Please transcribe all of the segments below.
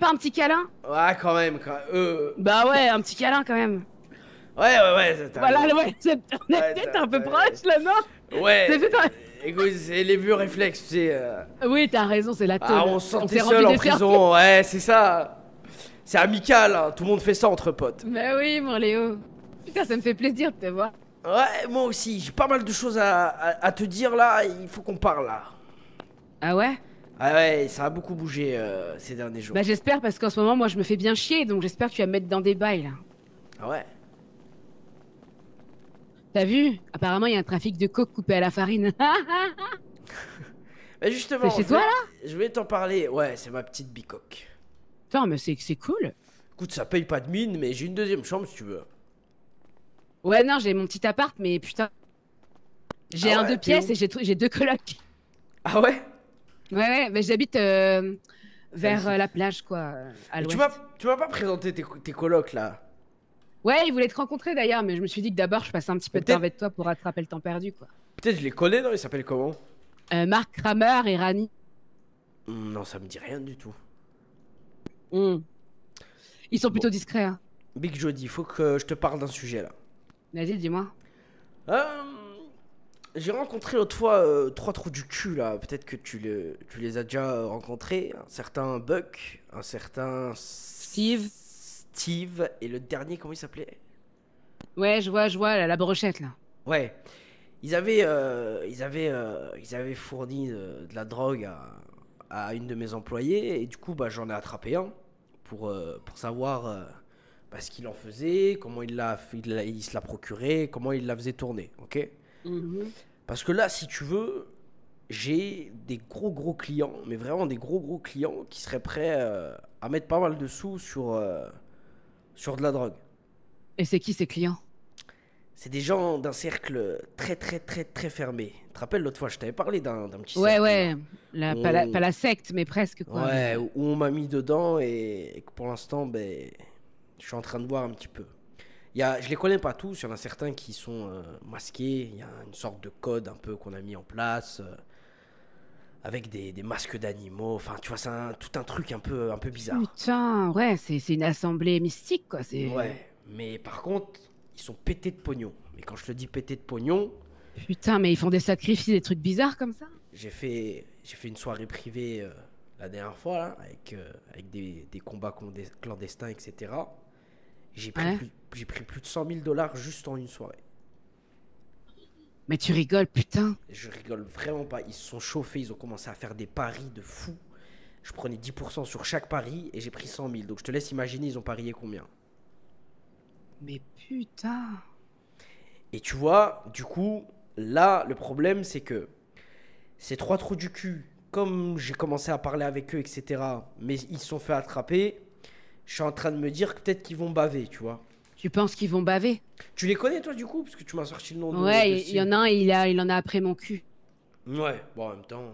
faire un petit câlin? Ouais, quand même. Bah ouais, un petit câlin quand même. Ouais, t'as Voilà, raison. ouais, on est Ouais, peut-être un peu proche là, non? C'est Ouais, peut-être écoute, c'est les vieux réflexes, tu sais. Oui, t'as raison, c'est la Ah, tôle. on se On sentait s'est seul rendu en des cercles. prison, ouais, c'est ça. C'est amical, hein. Tout le monde fait ça entre potes. Bah oui, mon Léo. Putain, ça me fait plaisir de te voir. Ouais, moi aussi, j'ai pas mal de choses à te dire là, il faut qu'on parle là. Ah ouais? Ah ouais, ça a beaucoup bougé ces derniers Bah jours. j'espère parce qu'en ce moment, moi, je me fais bien chier, donc j'espère que tu vas me mettre dans des bails, là. Ah ouais? T'as vu? Apparemment, il y a un trafic de coke coupé à la farine. Bah C'est justement, chez toi, là? je vais t'en parler. Ouais, c'est ma petite bicoque. Putain, mais c'est cool. Écoute, ça paye pas de mine, mais j'ai une deuxième chambre si tu veux. Ouais, non, j'ai mon petit appart, mais putain, j'ai Ah un ouais, deux t'es pièces où? et j'ai deux colocs. Ah ouais? Ouais, mais j'habite vers Vas-y. la plage, quoi, à Et l'ouest. tu m'as pas présenté tes colocs là. Ouais, ils voulaient te rencontrer d'ailleurs, mais je me suis dit que d'abord, je passais un petit peu Mais de temps peut-être, avec toi pour rattraper le temps perdu, quoi. peut-être je les connais, non? Ils s'appellent comment? Marc Kramer et Rani. Non, ça me dit rien du tout. Hmm. Ils sont Bon, plutôt discrets, hein. Big Jody, faut que je te parle d'un sujet là. Vas-y, dis-moi. Euh, j'ai rencontré l'autre fois trois trous du cul là. Peut-être que tu les as déjà rencontrés. Un certain Buck, un certain Steve? Steve et le dernier, comment il s'appelait? Ouais, je vois, la brochette, là. Ouais. Ils avaient fourni de la drogue à une de mes employées et du coup bah j'en ai attrapé un pour savoir ce qu'il en faisait, comment il se l'a procuré, comment il la faisait tourner, ok? Mhm. Parce que là, si tu veux, j'ai des gros clients, mais vraiment des gros clients qui seraient prêts à mettre pas mal de sous sur de la drogue. Et c'est qui ces clients? C'est des gens d'un cercle très fermé. Tu te rappelles l'autre fois, je t'avais parlé d'un petit Ouais, cercle là. ouais, pas On- la secte, mais presque, quoi. Ouais, où on m'a mis dedans et que pour l'instant, ben, je suis en train de voir un petit peu. Je les connais pas tous, il y en a certains qui sont masqués, il y a une sorte de code un peu qu'on a mis en place. Avec des masques d'animaux. Enfin, tu vois, tout un truc un peu bizarre. Putain, ouais, c'est une assemblée mystique, quoi. C'est. Ouais, mais par contre, ils sont pétés de pognon. Mais quand je te dis pétés de pognon, Putain, mais ils font des sacrifices, des trucs bizarres comme ça? j'ai fait une soirée privée la dernière fois, là, avec des combats clandestins, etc. Ouais. J'ai pris plus de 100 000 $ juste en une soirée. Mais tu rigoles, putain. Je rigole vraiment pas. Ils se sont chauffés, ils ont commencé à faire des paris de fou. Je prenais 10% sur chaque pari et j'ai pris 100 000. Donc je te laisse imaginer, ils ont parié combien. Mais putain. Et tu vois, du coup, là, le problème, c'est que ces trois trous du cul, comme j'ai commencé à parler avec eux, etc., mais ils se sont fait attraper, je suis en train de me dire que peut-être qu'ils vont baver, tu vois. Tu penses qu'ils vont baver? Tu les connais, toi, du coup? Parce que tu m'as sorti le nom de Ouais, il y Steve. en a un, il en a après mon cul. Ouais, bon, en même temps.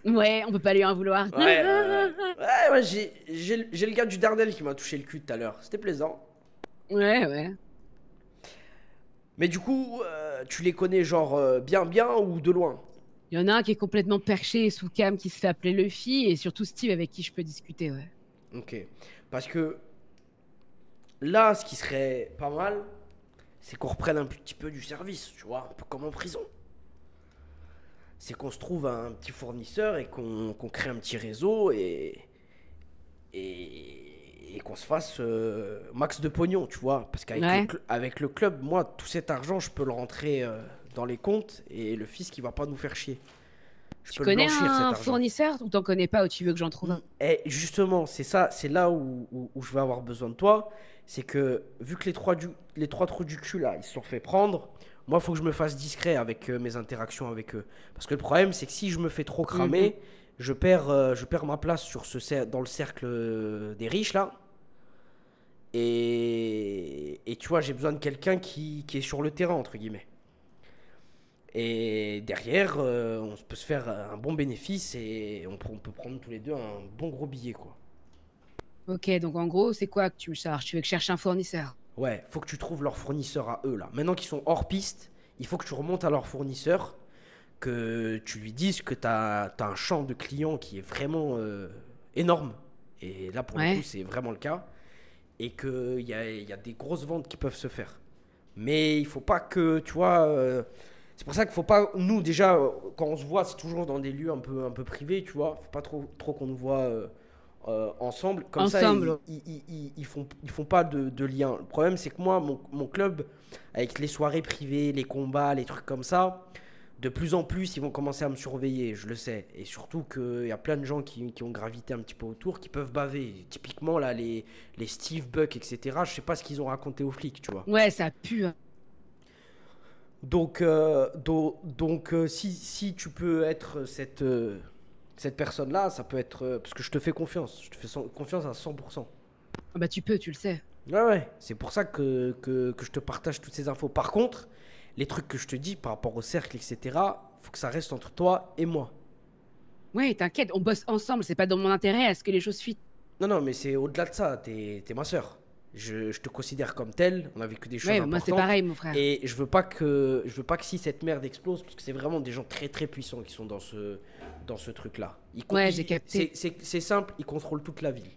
Ouais, on peut pas lui en vouloir. Ouais, j'ai le gars du Dardel qui m'a touché le cul tout à l'heure. C'était plaisant. Ouais, ouais. Mais du coup, tu les connais, genre, bien ou de loin? Il y en a un qui est complètement perché et sous cam qui se fait appeler Luffy et surtout Steve avec qui je peux discuter, ouais. Ok. Parce que là, ce qui serait pas mal, c'est qu'on reprenne un petit peu du service, tu vois, un peu comme en prison. C'est qu'on se trouve un petit fournisseur et qu'on crée un petit réseau et qu'on se fasse max de pognon, tu vois. Parce qu'avec Ouais. avec le club, moi, tout cet argent, je peux le rentrer dans les comptes et le fisc, il va pas nous faire chier. Je Tu peux le connais blanchir, cet un argent. fournisseur ou t'en connais pas ou tu veux que j'en trouve un? Et justement, c'est ça, c'est là où je vais avoir besoin de toi. C'est que vu que les trois trous du cul là, ils se sont fait prendre, moi, il faut que je me fasse discret avec mes interactions avec eux. Parce que le problème, c'est que si je me fais trop Mhm. cramer, je perds ma place dans le cercle des riches là. Et tu vois, j'ai besoin de quelqu'un qui est sur le terrain, entre guillemets. Et derrière, on peut se faire un bon bénéfice et on peut prendre tous les deux un bon gros billet, quoi. Ok, donc en gros, c'est quoi que tu me charges? Tu veux que je cherche un fournisseur? Ouais, faut que tu trouves leur fournisseur à eux, là. Maintenant qu'ils sont hors piste, il faut que tu remontes à leur fournisseur, que tu lui dises que t'as un champ de clients qui est vraiment énorme Et là, pour le coup, Ouais. c'est vraiment le cas. Et qu'il y a des grosses ventes qui peuvent se faire. Mais il faut pas que, tu vois, c'est pour ça qu'il faut pas, nous déjà, quand on se voit, c'est toujours dans des lieux un peu privés, tu vois. Faut pas trop qu'on nous voit ensemble. Comme ça, Ensemble. ils font pas de lien. Le problème, c'est que moi, mon club, avec les soirées privées, les combats, les trucs comme ça, de plus en plus, ils vont commencer à me surveiller, je le sais. Et surtout qu'il y a plein de gens qui ont gravité un petit peu autour, qui peuvent baver. Typiquement, là, les Steve Buck, etc., je sais pas ce qu'ils ont raconté aux flics, tu vois. Ouais, ça pue, hein. Donc, si tu peux être cette personne-là, ça peut être... parce que je te fais confiance. Je te fais confiance à 100%. Ah bah tu peux, tu le sais. Ouais, ouais. C'est pour ça que je te partage toutes ces infos. Par contre, les trucs que je te dis par rapport au cercle, etc., faut que ça reste entre toi et moi. Ouais, t'inquiète, on bosse ensemble, c'est pas dans mon intérêt à ce que les choses fuitent. Non, non, mais c'est au-delà de ça. T'es ma sœur. Je te considère comme telle. On a vécu des choses Ouais, moi c'est importantes. pareil, mon frère. Et je veux pas que si cette merde explose, parce que c'est vraiment des gens très très puissants qui sont dans ce truc-là. Ouais, j'ai capté. C'est simple, ils contrôlent toute la ville.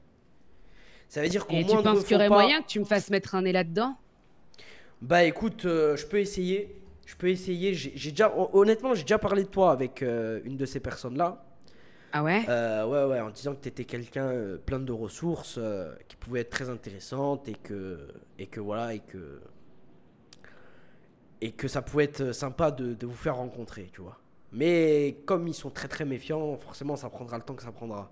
Ça veut dire qu'au Et tu moindre penses qu'il y faux aurait moyen pas, que tu me fasses mettre un nez là-dedans? bah écoute, je peux essayer. Je peux essayer. Honnêtement, j'ai déjà parlé de toi avec une de ces personnes-là. Ah ouais? Ouais, ouais, en disant que tu étais quelqu'un plein de ressources, qui pouvait être très intéressante et que voilà, et que ça pouvait être sympa de vous faire rencontrer, tu vois. Mais comme ils sont très très méfiants, forcément ça prendra le temps que ça prendra.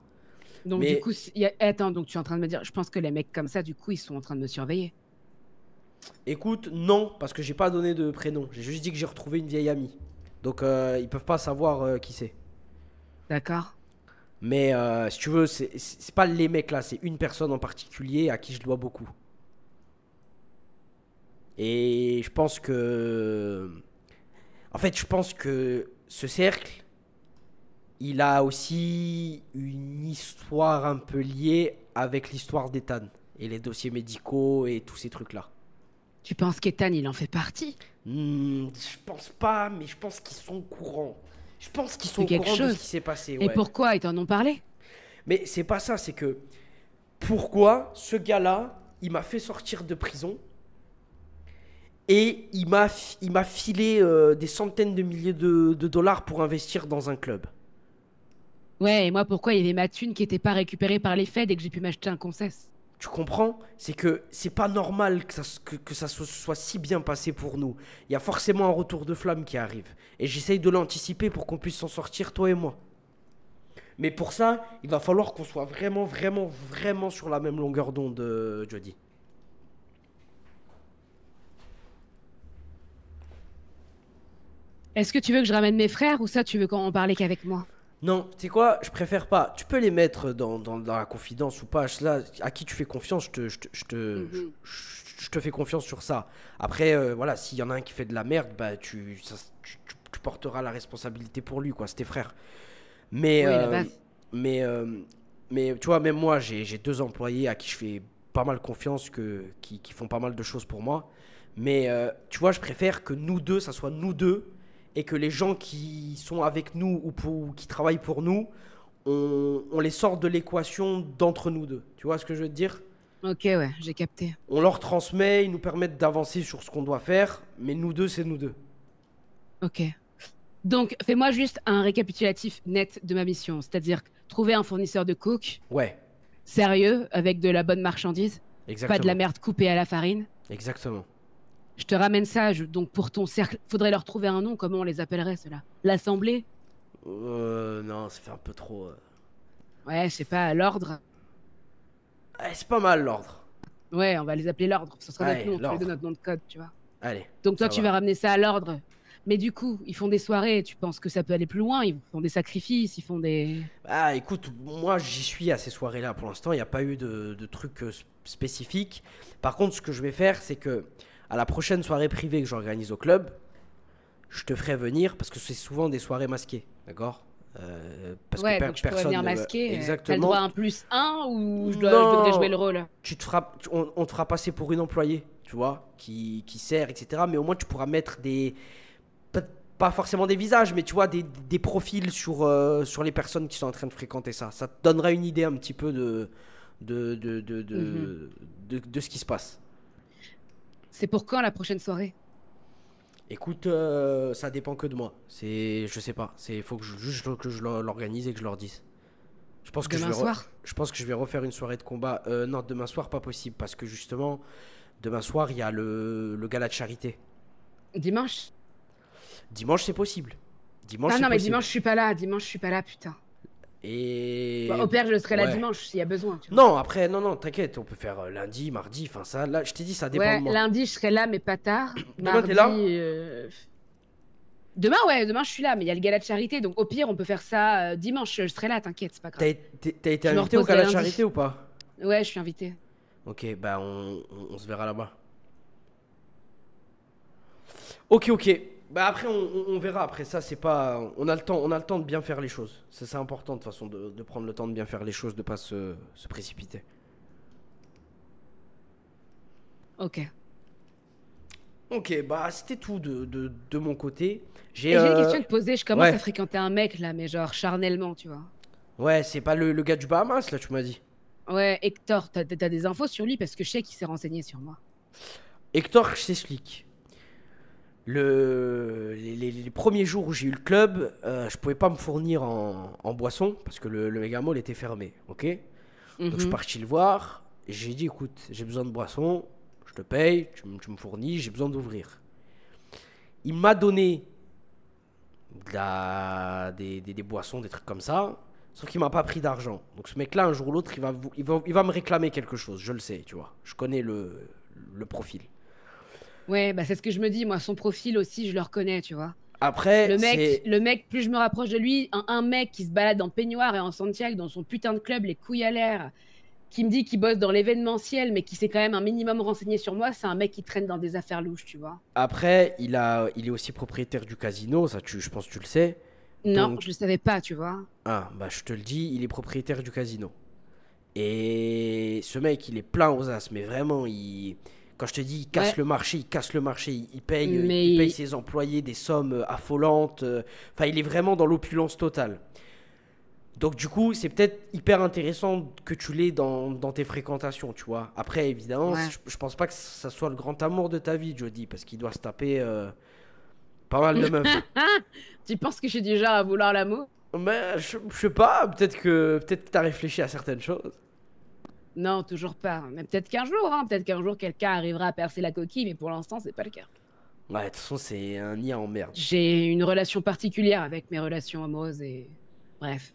Donc du Mais coup, attends, donc tu es en train de me dire, je pense que les mecs comme ça, du coup, ils sont en train de me surveiller. écoute, non, parce que j'ai pas donné de prénom. J'ai juste dit que j'ai retrouvé une vieille amie. Donc ils peuvent pas savoir qui c'est. D'accord? Mais si tu veux, c'est pas les mecs là, c'est une personne en particulier à qui je dois beaucoup. Et je pense que... En fait, je pense que ce cercle, il a aussi une histoire un peu liée avec l'histoire d'Ethan. Et les dossiers médicaux et tous ces trucs-là. Tu penses qu'Ethan, il en fait partie? Je pense pas, mais je pense qu'ils sont au courant. Je pense qu'ils sont De au quelque courant de ce chose? qui s'est passé, Et ouais. pourquoi ils t'en ont parlé? Mais c'est pas ça, c'est que... Pourquoi ce gars-là, il m'a fait sortir de prison et il m'a filé des centaines de milliers de dollars pour investir dans un club. Ouais, et moi, pourquoi il y avait ma thune qui était pas récupérée par les Feds et que j'ai pu m'acheter un concesse? Tu comprends? C'est que c'est pas normal que ça soit si bien passé pour nous. Il y a forcément un retour de flamme qui arrive. Et j'essaye de l'anticiper pour qu'on puisse s'en sortir, toi et moi. Mais pour ça, il va falloir qu'on soit vraiment, vraiment, vraiment sur la même longueur d'onde, Jody. Est-ce que tu veux que je ramène mes frères ou ça, tu veux qu'on en parler qu'avec moi? Non, tu sais quoi? Je préfère pas. Tu peux les mettre dans la confidence ou pas. Là, à qui tu fais confiance, Mhm. je te fais confiance sur ça. Après, voilà, s'il y en a un qui fait de la merde, bah tu porteras la responsabilité pour lui, quoi. C'est tes frères. Mais, Oui, la euh, base. mais, euh, mais tu vois, même moi, j'ai deux employés à qui je fais pas mal confiance, qui font pas mal de choses pour moi. Mais tu vois, je préfère que nous deux, ça soit nous deux, et que les gens qui sont avec nous ou qui travaillent pour nous, on les sort de l'équation d'entre nous deux. Tu vois ce que je veux te dire? Ok, ouais, j'ai capté. On leur transmet, ils nous permettent d'avancer sur ce qu'on doit faire, mais nous deux, c'est nous deux. Ok. Donc, fais-moi juste un récapitulatif net de ma mission, c'est-à-dire trouver un fournisseur de coke Ouais, sérieux, avec de la bonne marchandise, pas de la exactement. merde coupée à la farine. Exactement. Je te ramène ça, donc pour ton cercle, faudrait leur trouver un nom, comment on les appellerait, ceux-là? L'Assemblée? Non, ça fait un peu trop. Ouais, je sais pas, l'Ordre? C'est pas mal l'ordre. Ouais, on va les appeler l'Ordre, ce sera notre Allez, nom, tous les deux l'ordre. notre nom de code, tu vois. Allez, Donc toi, ça tu vas va. ramener ça à l'Ordre. Mais du coup, ils font des soirées, tu penses que ça peut aller plus loin? Ils font des sacrifices, ils font des... Ah, écoute, moi j'y suis à ces soirées-là. Pour l'instant, il n'y a pas eu de trucs spécifiques. Par contre, ce que je vais faire, c'est que à la prochaine soirée privée que j'organise au club, je te ferai venir parce que c'est souvent des soirées masquées, d'accord? Parce que Ouais, donc je pourrais personne venir ne veut. masquer. T'as le droit Exactement. à un plus un ou je devrais jouer Non, le rôle? on te fera passer pour une employée, tu vois, qui sert, etc. Mais au moins, tu pourras mettre pas pas forcément des visages, mais tu vois, des profils sur les personnes qui sont en train de fréquenter ça. Ça te donnera une idée un petit peu Mhm. de ce qui se passe. C'est pour quand la prochaine soirée? Écoute, ça dépend que de moi. Je sais pas. Faut que juste que je l'organise et que je leur dise. Je pense que Demain soir? je pense que je vais refaire une soirée de combat. Non, demain soir, pas possible. Parce que justement, demain soir, il y a le gala de charité. Dimanche? Dimanche, c'est possible. Dimanche, Ah c'est non, mais possible. dimanche, je suis pas là. Dimanche, je suis pas là, putain. Bon, Et. au pire, je serai là Ouais. dimanche s'il y a besoin, tu vois. Non, après, non, non, t'inquiète. On peut faire lundi, mardi. Enfin, ça, là, je t'ai dit, ça dépend de Ouais, moi. lundi, je serai là, mais pas tard. Demain, t'es Mardi. là? Demain, ouais, demain, je suis là, mais il y a le gala de charité. Donc, au pire, on peut faire ça dimanche. Je serai là, t'inquiète, c'est pas grave. T'as été Je me invité au reposerai gala de lundi. charité ou pas? Ouais, je suis invitée. Ok, bah, on se verra là-bas. Ok, ok. Bah après on verra. Après ça c'est pas. On a le temps de bien faire les choses. Ça, c'est important de toute façon de prendre le temps de bien faire les choses, de pas se précipiter. Ok. Ok, bah c'était tout de mon côté. J'ai Et j'ai une question à te poser. Je commence à ouais. fréquenter un mec, là, mais genre charnellement, tu vois. Ouais, c'est pas le gars du Bahamas là, tu m'as dit. Ouais, Hector, t'as des infos sur lui parce que je sais qu'il s'est renseigné sur moi. Hector, je t'explique. Les premiers jours où j'ai eu le club, je pouvais pas me fournir en boisson parce que le Megamall était fermé, ok? Donc je suis Mhm. parti le voir et j'ai dit écoute, j'ai besoin de boisson, je te paye, tu me fournis, j'ai besoin d'ouvrir. Il m'a donné des boissons, des trucs comme ça, sauf qu'il m'a pas pris d'argent. Donc ce mec-là, un jour ou l'autre, il va me réclamer quelque chose, je le sais, tu vois. Je connais le profil. Ouais, bah c'est ce que je me dis. Moi, son profil aussi, je le reconnais, tu vois. Après, c'est. Le mec, plus je me rapproche de lui, un mec qui se balade en peignoir et en Santiago dans son putain de club, les couilles à l'air, qui me dit qu'il bosse dans l'événementiel, mais qui s'est quand même un minimum renseigné sur moi, c'est un mec qui traîne dans des affaires louches, tu vois. Après, il est aussi propriétaire du casino, ça je pense que tu le sais. Non, Donc, je le savais pas, tu vois. ah, bah je te le dis, il est propriétaire du casino. Et ce mec, il est plein aux as, mais vraiment, quand je te dis, il casse Ouais, le marché, il casse le marché, il paye mais ses employés des sommes affolantes. Enfin, il est vraiment dans l'opulence totale. Donc du coup, c'est peut-être hyper intéressant que tu l'aies dans tes fréquentations, tu vois. Après, évidemment, ouais. je pense pas que ça soit le grand amour de ta vie, Jody, parce qu'il doit se taper pas mal de meufs. Tu penses que je suis du genre à vouloir l'amour? Mais je sais pas, peut-être que t'as réfléchi à certaines choses. Non, toujours pas. Mais peut-être qu'un jour, hein, peut-être qu'un jour quelqu'un arrivera à percer la coquille, mais pour l'instant, c'est pas le cas. Ouais, de toute façon, c'est un nid en merde. J'ai une relation particulière avec mes relations amoureuses et bref.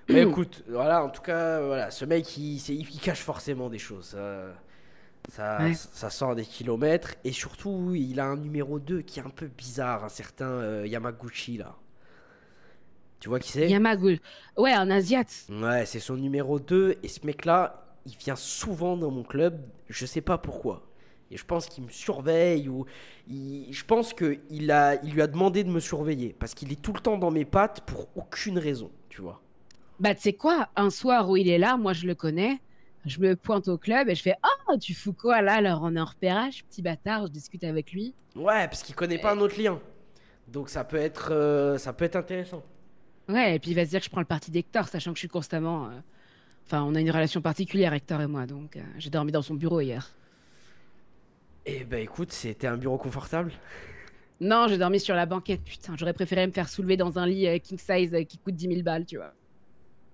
Mais écoute, voilà, en tout cas, voilà, ce mec, il cache forcément des choses. Ouais. Ça sort des kilomètres. Et surtout, il a un numéro 2 qui est un peu bizarre, un certain Yamaguchi, là. Tu vois qui c'est? Yamagu. Ouais, un Asiate. Ouais, c'est son numéro 2. Et ce mec-là, il vient souvent dans mon club. Je sais pas pourquoi. Et je pense qu'il me surveille ou je pense il lui a demandé de me surveiller parce qu'il est tout le temps dans mes pattes pour aucune raison, tu vois. Bah, tu sais quoi, un soir où il est là, moi je le connais, je me pointe au club et je fais «Oh, tu fous quoi là? Alors on est en repérage, petit bâtard», je discute avec lui. Ouais, parce qu'il connaît pas un Et- autre lien. Donc ça peut être intéressant. Ouais, et puis il va se dire que je prends le parti d'Hector, sachant que je suis constamment. Enfin, on a une relation particulière, Hector et moi, donc j'ai dormi dans son bureau hier. Eh ben écoute, c'était un bureau confortable. Non, j'ai dormi sur la banquette, putain, j'aurais préféré me faire soulever dans un lit king size qui coûte 10 000 balles, tu vois.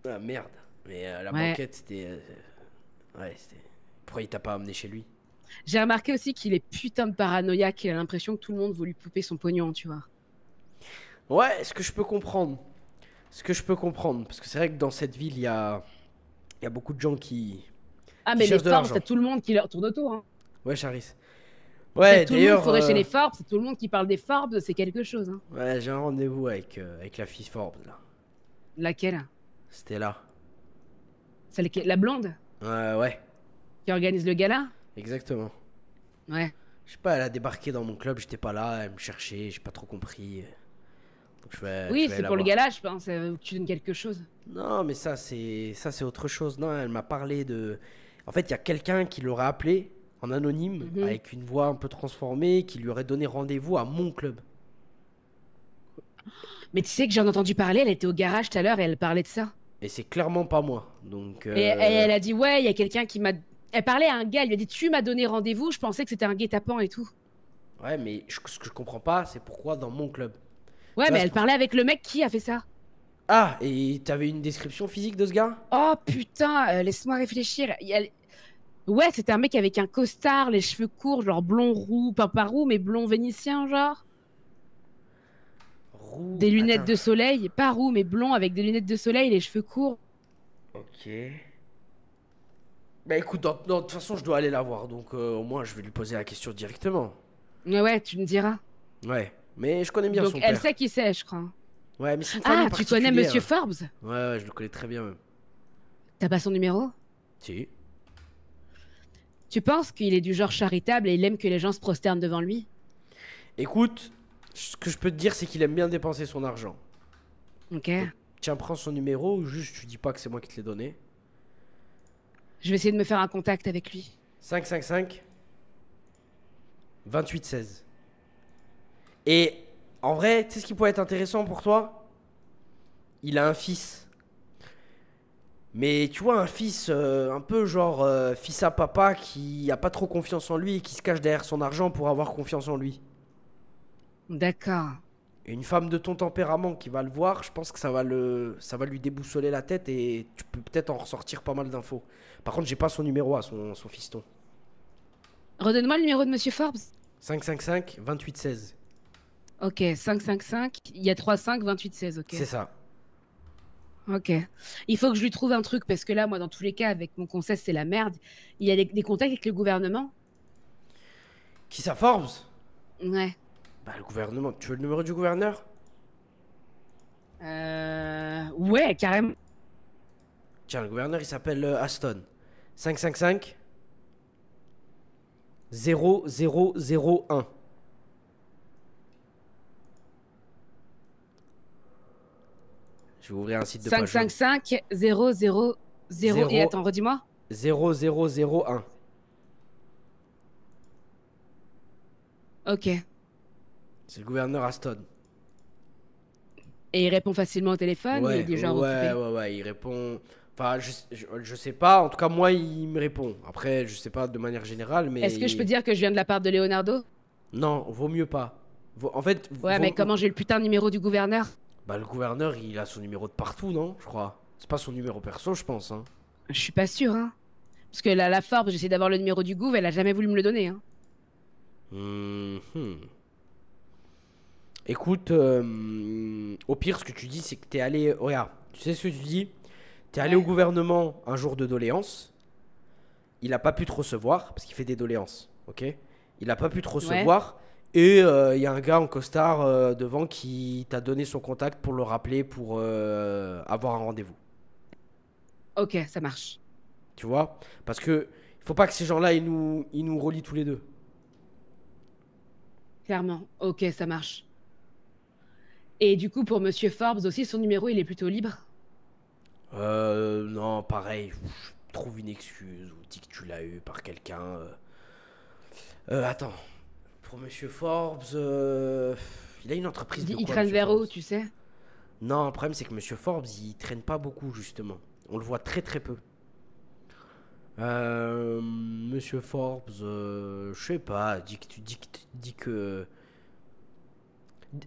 Ah merde. Mais la Ouais. banquette, c'était. Ouais, c'était. Pourquoi il t'a pas amené chez lui? J'ai remarqué aussi qu'il est putain de paranoïaque, il a l'impression que tout le monde veut lui couper son pognon, tu vois. Ouais, ce que je peux comprendre. Ce que je peux comprendre. Parce que c'est vrai que dans cette ville, il y a beaucoup de gens Ah, qui mais les cherchent de Forbes, l'argent. c'est tout le monde qui leur tourne autour, hein. Ouais, Charis. C'est Ouais, tout le monde d'ailleurs, faudrait chez les Forbes, c'est tout le monde qui parle des Forbes, c'est quelque chose, hein. ouais, j'ai un rendez-vous avec la fille Forbes, là. Laquelle? C'était là. La blonde Ouais, qui organise le gala? exactement. Ouais. Je sais pas, elle a débarqué dans mon club, j'étais pas là, elle me cherchait, j'ai pas trop compris. Donc je Oui, vais aller c'est la pour le voir. gala, je pense. Tu donnes quelque chose. Non, mais ça c'est autre chose. Non, elle m'a parlé de. En fait, il y a quelqu'un qui l'aurait appelé en anonyme Mhm. avec une voix un peu transformée, qui lui aurait donné rendez-vous à mon club. Mais tu sais que j'en ai entendu parler, elle était au garage tout à l'heure et elle parlait de ça. Et c'est clairement pas moi. Donc, Et elle a dit, ouais, il y a quelqu'un qui m'a. Elle parlait à un gars, elle lui a dit, tu m'as donné rendez-vous, je pensais que c'était un guet-apens et tout. ouais, mais ce que je comprends pas, c'est pourquoi dans mon club. Ouais, Tu mais vois, c'est elle pour... parlait avec le mec qui a fait ça. Ah, et t'avais une description physique de ce gars? Oh putain, laisse-moi réfléchir. Ouais, c'était un mec avec un costard, les cheveux courts, genre blond roux, pas roux, mais blond vénitien, genre. Roux. Des lunettes Attends. de soleil, pas roux, mais blond avec des lunettes de soleil, les cheveux courts. Ok. Bah écoute, de toute façon, je dois aller la voir. Donc, au moins, je vais lui poser la question directement. Ouais, ouais, tu me diras. Ouais. Mais je connais bien Donc son elle père. sait qui c'est, je crois. Ouais, mais c'est une famille Ah, tu connais Monsieur particulière. Forbes? Ouais, ouais, je le connais très bien même. T'as pas son numéro? Si. Tu penses qu'il est du genre charitable et il aime que les gens se prosternent devant lui? Écoute, ce que je peux te dire, c'est qu'il aime bien dépenser son argent. Ok. Donc, tiens, prends son numéro, juste tu dis pas que c'est moi qui te l'ai donné. Je vais essayer de me faire un contact avec lui. 555 2816. Et en vrai, tu sais ce qui pourrait être intéressant pour toi? Il a un fils. Mais tu vois, un fils un peu genre fils à papa qui a pas trop confiance en lui et qui se cache derrière son argent pour avoir confiance en lui. D'accord. Et une femme de ton tempérament qui va le voir, je pense que ça va lui déboussoler la tête et tu peux peut-être en ressortir pas mal d'infos. Par contre, j'ai pas son numéro à son fiston. Redonne-moi le numéro de Monsieur Forbes. 555 2816. Ok, 555. Il y a 35 28 16. Ok. C'est ça. Ok. Il faut que je lui trouve un truc parce que là, moi, dans tous les cas, avec mon conseil, c'est la merde. Il y a des contacts avec le gouvernement? Qui ça, Forbes? Ouais. Bah, le gouvernement. Tu veux le numéro du gouverneur? Ouais, carrément. Tiens, le gouverneur, il s'appelle Aston. 555 0001. Je vais ouvrir un site de page web. 555 000. Et 0 attends, redis-moi. 0001. Ok. Et C'est le gouverneur Aston. il répond facilement au téléphone ou il est Ouais, déjà ouais, occupé? ouais, ouais, il répond. Enfin, je sais pas, en tout cas, moi, il me répond. Après, je sais pas de manière générale, Est-ce que je peux mais. dire que je viens de la part de Leonardo? Non, vaut mieux pas. En fait, Ouais, mais comment j'ai le putain de numéro du gouverneur? bah, le gouverneur, il a son numéro de partout, non? Je crois. C'est pas son numéro perso, je pense, hein. Je suis pas sûre, hein. Parce que la Forbes, j'essaie d'avoir le numéro du gouv, elle a jamais voulu me le donner, hein. Mhm. Écoute, au pire, ce que tu dis, c'est que t'es allé. Regarde, tu sais ce que tu dis? T'es allé au Ouais. gouvernement un jour de doléance. Il a pas pu te recevoir parce qu'il fait des doléances, ok? Il a pas pu te Ouais. recevoir et il y a un gars en costard devant qui t'a donné son contact pour le rappeler pour avoir un rendez-vous. Ok, ça marche. Tu vois? Parce que il faut pas que ces gens-là ils nous relient tous les deux. Clairement. Ok, ça marche. Et du coup, pour Monsieur Forbes aussi, son numéro, il est plutôt libre. Non, pareil, trouve une excuse ou dis que tu l'as eu par quelqu'un. Attends, pour Monsieur Forbes, il a une entreprise de Il quoi, traîne Monsieur vers Forbes? où, tu sais? Non, le problème c'est que Monsieur Forbes, il traîne pas beaucoup justement. On le voit très très peu. Monsieur Forbes, je sais pas, dis que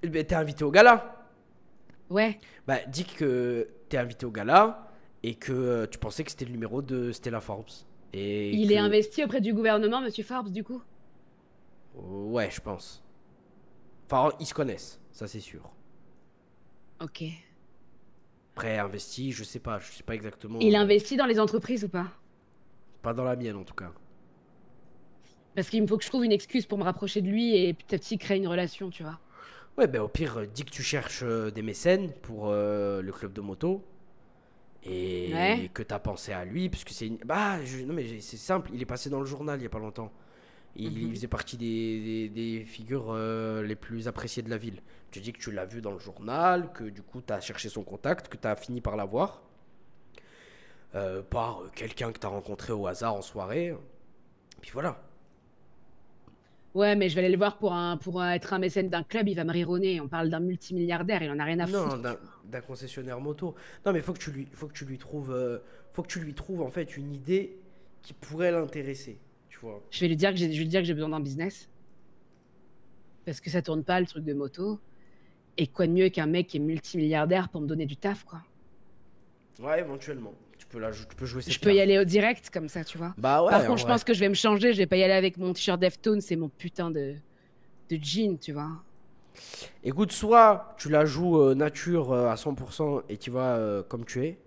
t'es invité au gala. Ouais. Bah, dis que t'es invité au gala et que tu pensais que c'était le numéro de Stella Forbes. Et Il est que. investi auprès du gouvernement, Monsieur Forbes, du coup? Ouais, je pense. Enfin, ils se connaissent, ça c'est sûr. Ok. Après, investi, je sais pas exactement. Il investit dans les entreprises ou pas? Pas dans la mienne en tout cas. Parce qu'il me faut que je trouve une excuse pour me rapprocher de lui et petit à petit créer une relation, tu vois. Ouais, bah au pire, dis que tu cherches des mécènes pour le club de moto Ouais. et que t'as pensé à lui, parce que c'est une. Bah, non mais c'est simple, il est passé dans le journal il y a pas longtemps. Il Mhm. faisait partie des figures les plus appréciées de la ville. Tu dis que tu l'as vu dans le journal, que du coup tu as cherché son contact, que tu as fini par l'avoir, par quelqu'un que tu as rencontré au hasard en soirée. Puis voilà. Ouais, mais je vais aller le voir pour être un mécène d'un club, il va me rironner. On parle d'un multimilliardaire, il en a rien à Non, foutre. d'un concessionnaire moto. Non, mais faut que tu lui trouves en fait une idée qui pourrait l'intéresser, tu vois. Je vais lui dire que j'ai besoin d'un business. Parce que ça tourne pas, le truc de moto. Et quoi de mieux qu'un mec qui est multimilliardaire pour me donner du taf, quoi. Ouais, éventuellement. Tu peux jouer Je cette peux y carte. aller au direct, comme ça, tu vois. Bah Par ouais, en contre, je vrai. pense que je vais me changer, je vais pas y aller avec mon t-shirt Deftones et mon putain de jean, tu vois. Écoute, soit tu la joues nature à 100% et tu vas comme tu es,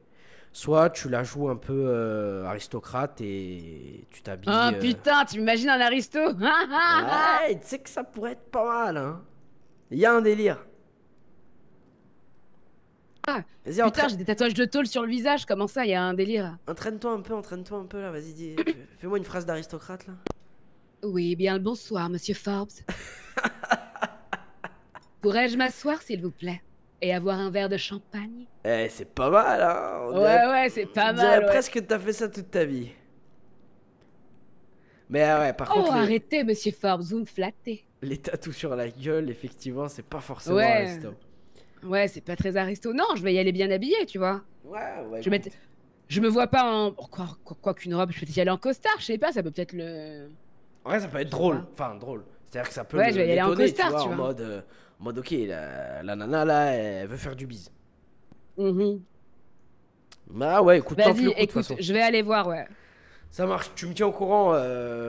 soit tu la joues un peu aristocrate et tu t'habilles. Ah putain, tu m'imagines un aristo? Ouais, tu sais que ça pourrait être pas mal, hein. Il y a un délire. Vas-y, Putain, j'ai des tatouages de tôle sur le visage, comment ça, il y a un délire? entraîne-toi un peu là, vas-y, fais-moi une phrase d'aristocrate là. Oui, bien le bonsoir, monsieur Forbes. Pourrais-je m'asseoir, s'il vous plaît? Et avoir un verre de champagne? Eh, c'est pas mal, hein. Ouais, ouais, c'est On pas dirait mal, ouais. presque que t'as fait ça toute ta vie. Mais ouais, par Oh, contre, arrêtez, monsieur Forbes, vous me flattez. les tatous sur la gueule, effectivement, c'est pas forcément Ouais, aristo. ouais, c'est pas très aristo. Non, je vais y aller bien habillé, tu vois. Ouais, Je vais écoute. mettre... Je me vois pas en... Quoi qu'une robe, je peux y aller en costard, je sais pas, ça peut peut-être le... Ouais, ça peut être Je sais drôle. pas. Enfin, drôle. C'est-à-dire que ça peut Ouais, je vais y aller en l'étonner, tu costard, vois, tu vois. en mode ok, la nana là, elle veut faire du bise. Mhm. Bah ouais, écoute, tente Vas-y, le coup de toute écoute, façon. je vais aller voir, ouais. Ça marche, tu me tiens au courant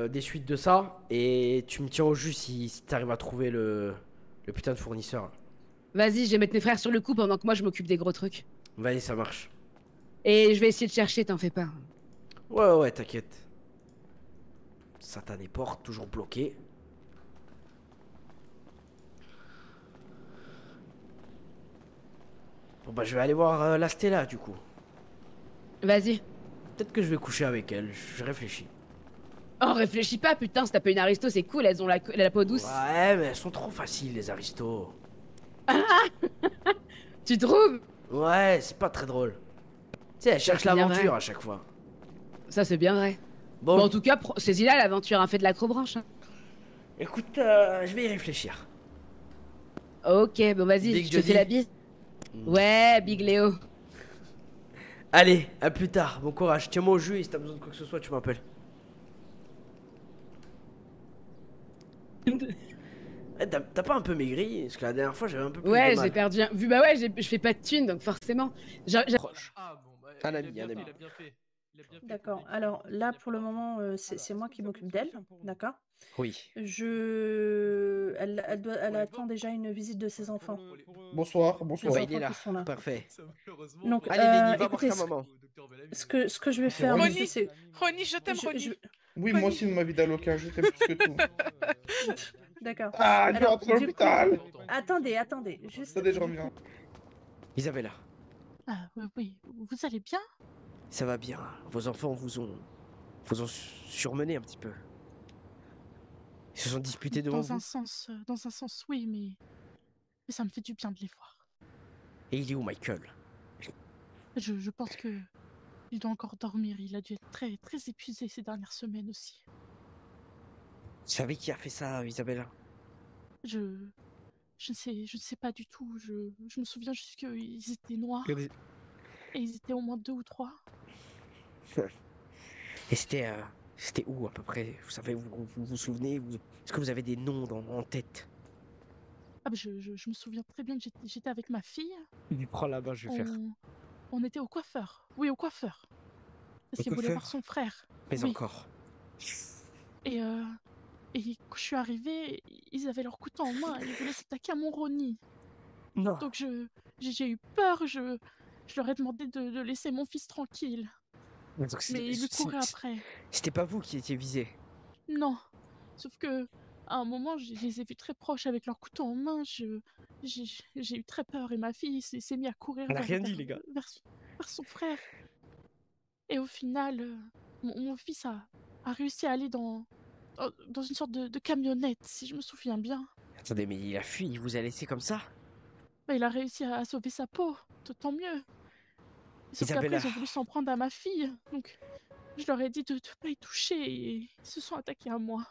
des suites de ça et tu me tiens au jus si t'arrives à trouver le putain de fournisseur. Vas-y, je vais mettre mes frères sur le coup pendant que moi je m'occupe des gros trucs. Vas-y, ça marche. Et je vais essayer de chercher, t'en fais pas. Ouais, t'inquiète. Satané porte, toujours bloqué. Bon bah je vais aller voir la Stella du coup. Vas-y. Peut-être que je vais coucher avec elle, je réfléchis. Oh, réfléchis pas, putain, se taper une aristo, c'est cool, elles ont la peau douce. Ouais, mais elles sont trop faciles les aristos. Tu trouves? Ouais, c'est pas très drôle. Tu sais, elle Ça, cherche c'est bien l'aventure vrai. à chaque fois. Ça, c'est bien vrai. Bon, Bon, en tout cas, saisis-la, l'aventure, hein, fait de l'acrobranche. Hein. écoute, je vais y réfléchir. Ok, bon, vas-y, Big je te fais la Jody. bise. Ouais, Big Léo. Allez, à plus tard, bon courage. Tiens-moi au jus et si t'as besoin de quoi que ce soit, tu m'appelles. Eh, t'as pas un peu maigri? Parce que la dernière fois, j'avais un peu plus de Ouais, j'ai mal. perdu un... Vu, bah ouais, je fais pas de thunes, donc forcément... Proche. Ah bon, bah, Un il a ami, bien un fait, ami. il a bien fait. Il a bien fait pour D'accord. l'équipe. Alors là, Il y a pour le pas- moment, c'est Voilà. c'est Est-ce moi que qui vous avez une m'occupe d'elle. solution pour nous? D'accord. Oui. Elle Pour attend les déjà une visite de ses enfants. Bonsoir, Les bonsoir. Ouais, il est enfants là. qui sont là. Parfait. Ça, malheureusement, Donc, Allez, Lenny, va voir écoutez, ta maman. ce que je vais C'est faire, Ronnie. monsieur, c'est... Ronnie, je t'aime, Ronnie. Oui, moi aussi de ma vie d'avocat, je t'aime plus que tout. D'accord. Ah, je Alors, rentre à du l'hôpital. Attendez, juste... Attendez, je du reviens. coup- Isabella, Ah, oui, oui, vous allez bien? ça va bien. Vos enfants vous ont surmené un petit peu. Ils se sont disputés devant vous. Dans un sens, oui, mais ça me fait du bien de les voir. Et il est où, Michael? Je pense que il doit encore dormir. Il a dû être très, très épuisé ces dernières semaines aussi. Vous savez qui a fait ça, Isabella? Je, je ne sais pas du tout. Je me souviens juste qu'ils étaient noirs et ils étaient au moins 2 ou 3. Et c'était où à peu près? Vous savez, vous souvenez? Est-ce que vous avez des noms en tête? Ah, bah, je me souviens très bien que j'étais avec ma fille. Il lui prend là-bas, je vais faire. On était au coiffeur. Oui, au coiffeur. Parce Au qu'il voulait voir coiffeur? son frère. Mais Oui. encore. Et quand je suis arrivée, ils avaient leur couteau en main et ils voulaient s'attaquer à mon Ronnie. Non. Donc j'ai eu peur, je leur ai demandé de laisser mon fils tranquille. Donc, Mais ils lui couraient après. C'était pas vous qui étiez visé. Non. Sauf que à un moment, je les ai vus très proches avec leur couteau en main. J'ai eu très peur et ma fille s'est mise à courir Elle a rien dit, les gars. vers son frère. Et au final, mon fils a réussi à aller dans une sorte de camionnette, si je me souviens bien. Attendez, mais il a fui, il vous a laissé comme ça? Bah, il a réussi à sauver sa peau, tant mieux. Sauf qu'après, Isabella. ils ont voulu s'en prendre à ma fille. Donc, je leur ai dit de ne pas y toucher et ils se sont attaqués à moi.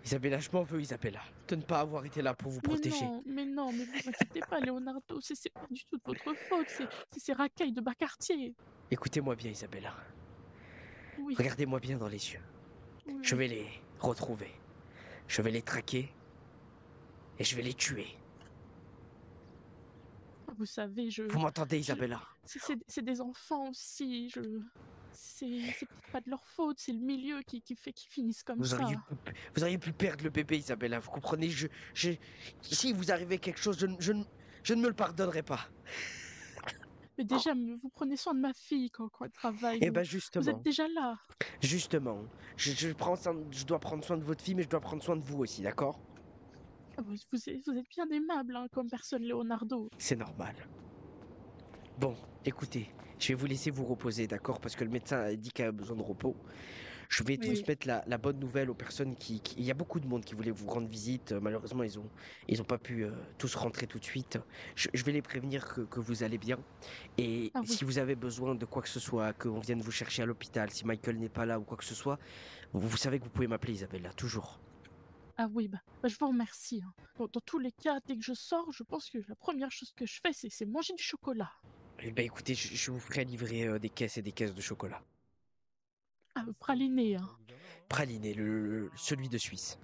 Isabella, je m'en veux, Isabella, de ne pas avoir été là pour vous protéger. Mais vous inquiétez pas, Leonardo, c'est pas du tout de votre faute, c'est ces racailles de bas quartier. Écoutez-moi bien, Isabella. Oui, Regardez-moi bien dans les yeux. oui, Je oui. vais les retrouver. Je vais les traquer. Et je vais les tuer. Vous savez, Vous m'entendez, Isabella? c'est des enfants aussi, c'est peut-être pas de leur faute, c'est le milieu qui fait qu'ils finissent comme ça. Vous auriez pu perdre le bébé, Isabella. Vous comprenez? Si vous arrivait quelque chose, je ne me le pardonnerai pas. Mais déjà, vous prenez soin de ma fille quand elle travaille. Eh ben Vous justement, êtes déjà là. justement, je dois prendre soin de votre fille, mais je dois prendre soin de vous aussi, d'accord? Ah, vous êtes bien aimable hein, comme personne, Leonardo. C'est normal. Bon, écoutez, je vais vous laisser vous reposer, d'accord? Parce que le médecin a dit qu'elle a besoin de repos. Je vais Oui, transmettre la bonne nouvelle aux personnes Il y a beaucoup de monde qui voulait vous rendre visite. Malheureusement, ils ont pas pu tous rentrer tout de suite. Je vais les prévenir que vous allez bien. Et Ah oui. si vous avez besoin de quoi que ce soit, qu'on vienne vous chercher à l'hôpital, si Michael n'est pas là ou quoi que ce soit, vous savez que vous pouvez m'appeler, Isabella, toujours. Ah oui, je vous remercie. Hein. Dans tous les cas, dès que je sors, je pense que la première chose que je fais, c'est manger du chocolat. Eh ben écoutez, je vous ferai livrer des caisses et des caisses de chocolat. Ah, praliné, hein. Praliné, celui de Suisse.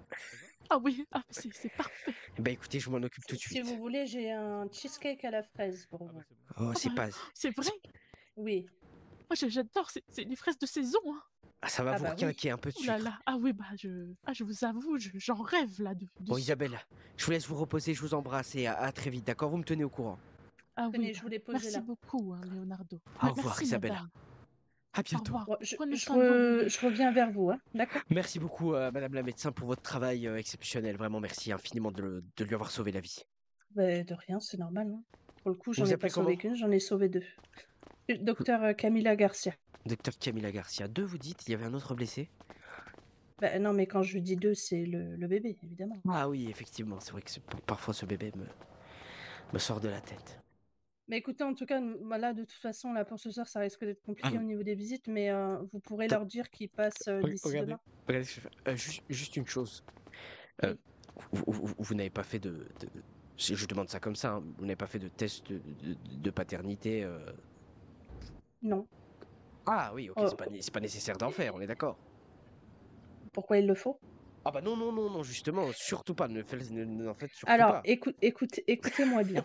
Ah oui, c'est parfait. Eh ben écoutez, je m'en occupe tout de Si suite. vous voulez, j'ai un cheesecake à la fraise pour vous. Oh, c'est pas... C'est vrai. Oui. Moi, j'adore, c'est les fraises de saison. Hein. Ah, ça va Ah vous bah oui. requinquer un peu de Ouh là sucre. là. Ah oui, je vous avoue, j'en rêve là de Bon, sucre. Isabelle, je vous laisse vous reposer, je vous embrasse et à très vite, d'accord? Vous me tenez au courant. Ah Tenez, oui, je vous l'ai posé merci là. beaucoup, hein, Leonardo. Au revoir, Merci, Isabella. madame. À Au bientôt. revoir. Bon, Prenez soin de vos bébés. je reviens vers vous, hein. D'accord? Merci beaucoup, Madame la médecin, pour votre travail exceptionnel. Vraiment, merci infiniment de lui avoir sauvé la vie. Bah, de rien, c'est normal. Hein. Pour le coup, j'en Vous ai appelez pas sauvé comment? qu'une, j'en ai sauvé deux. Docteur Camila Garcia. Docteur Camila Garcia. Deux, vous dites? Il y avait un autre blessé? Bah, non, mais quand je dis deux, c'est le bébé, évidemment. Ah oui, effectivement, c'est vrai que parfois ce bébé me sort de la tête. Mais écoutez, en tout cas, là, de toute façon, là, pour ce soir, ça risque d'être compliqué Ah. au niveau des visites, mais vous pourrez leur dire qu'ils passent d'ici Regardez, demain. regardez ce que je fais. Juste une chose. Oui. Vous n'avez pas fait je demande ça comme ça, hein, vous n'avez pas fait de test de paternité Non. Ah oui, ok, Oh. c'est pas nécessaire d'en faire, on est d'accord. Pourquoi il le faut? Ah bah non, justement, surtout pas, n'en faites surtout Alors, pas. écoutez-moi bien.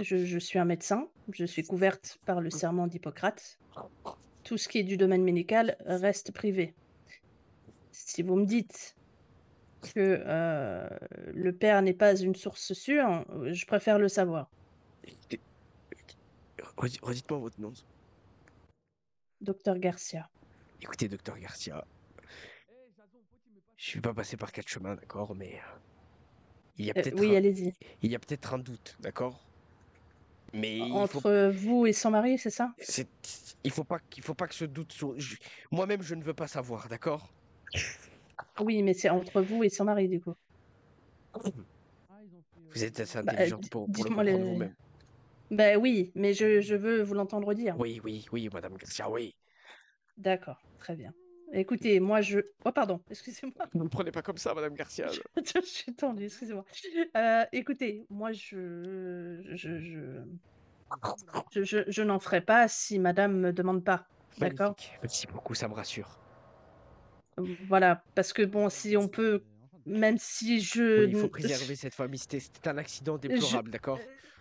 Je suis un médecin, je suis couverte par le serment d'Hippocrate. Tout ce qui est du domaine médical reste privé. Si vous me dites que le père n'est pas une source sûre, je préfère le savoir. Redites-moi votre nom. Docteur Garcia. Écoutez, docteur Garcia, je suis pas passé par quatre chemins, d'accord, mais il y a peut-être Oui, allez-y. il y a peut-être un doute, d'accord. Mais Entre vous et son mari, c'est ça? il faut pas que ce doute soit... Moi-même, je ne veux pas savoir, d'accord? Oui, mais c'est entre vous et son mari, du coup. Vous êtes assez intelligente pour le dites-moi comprendre vous-même. Ben oui, mais je veux vous l'entendre dire. Oui, madame Garcia, oui. D'accord, très bien. Écoutez, moi je... Oh pardon, excusez-moi. Ne me prenez pas comme ça, madame Garcia. Je suis tendue, excusez-moi. Écoutez, moi je n'en ferai pas si madame me demande pas. D'accord? Magnifique. Merci beaucoup, ça me rassure. Voilà, parce que bon, si on peut, même si Oui, il faut préserver cette famille. C'était un accident déplorable, d'accord?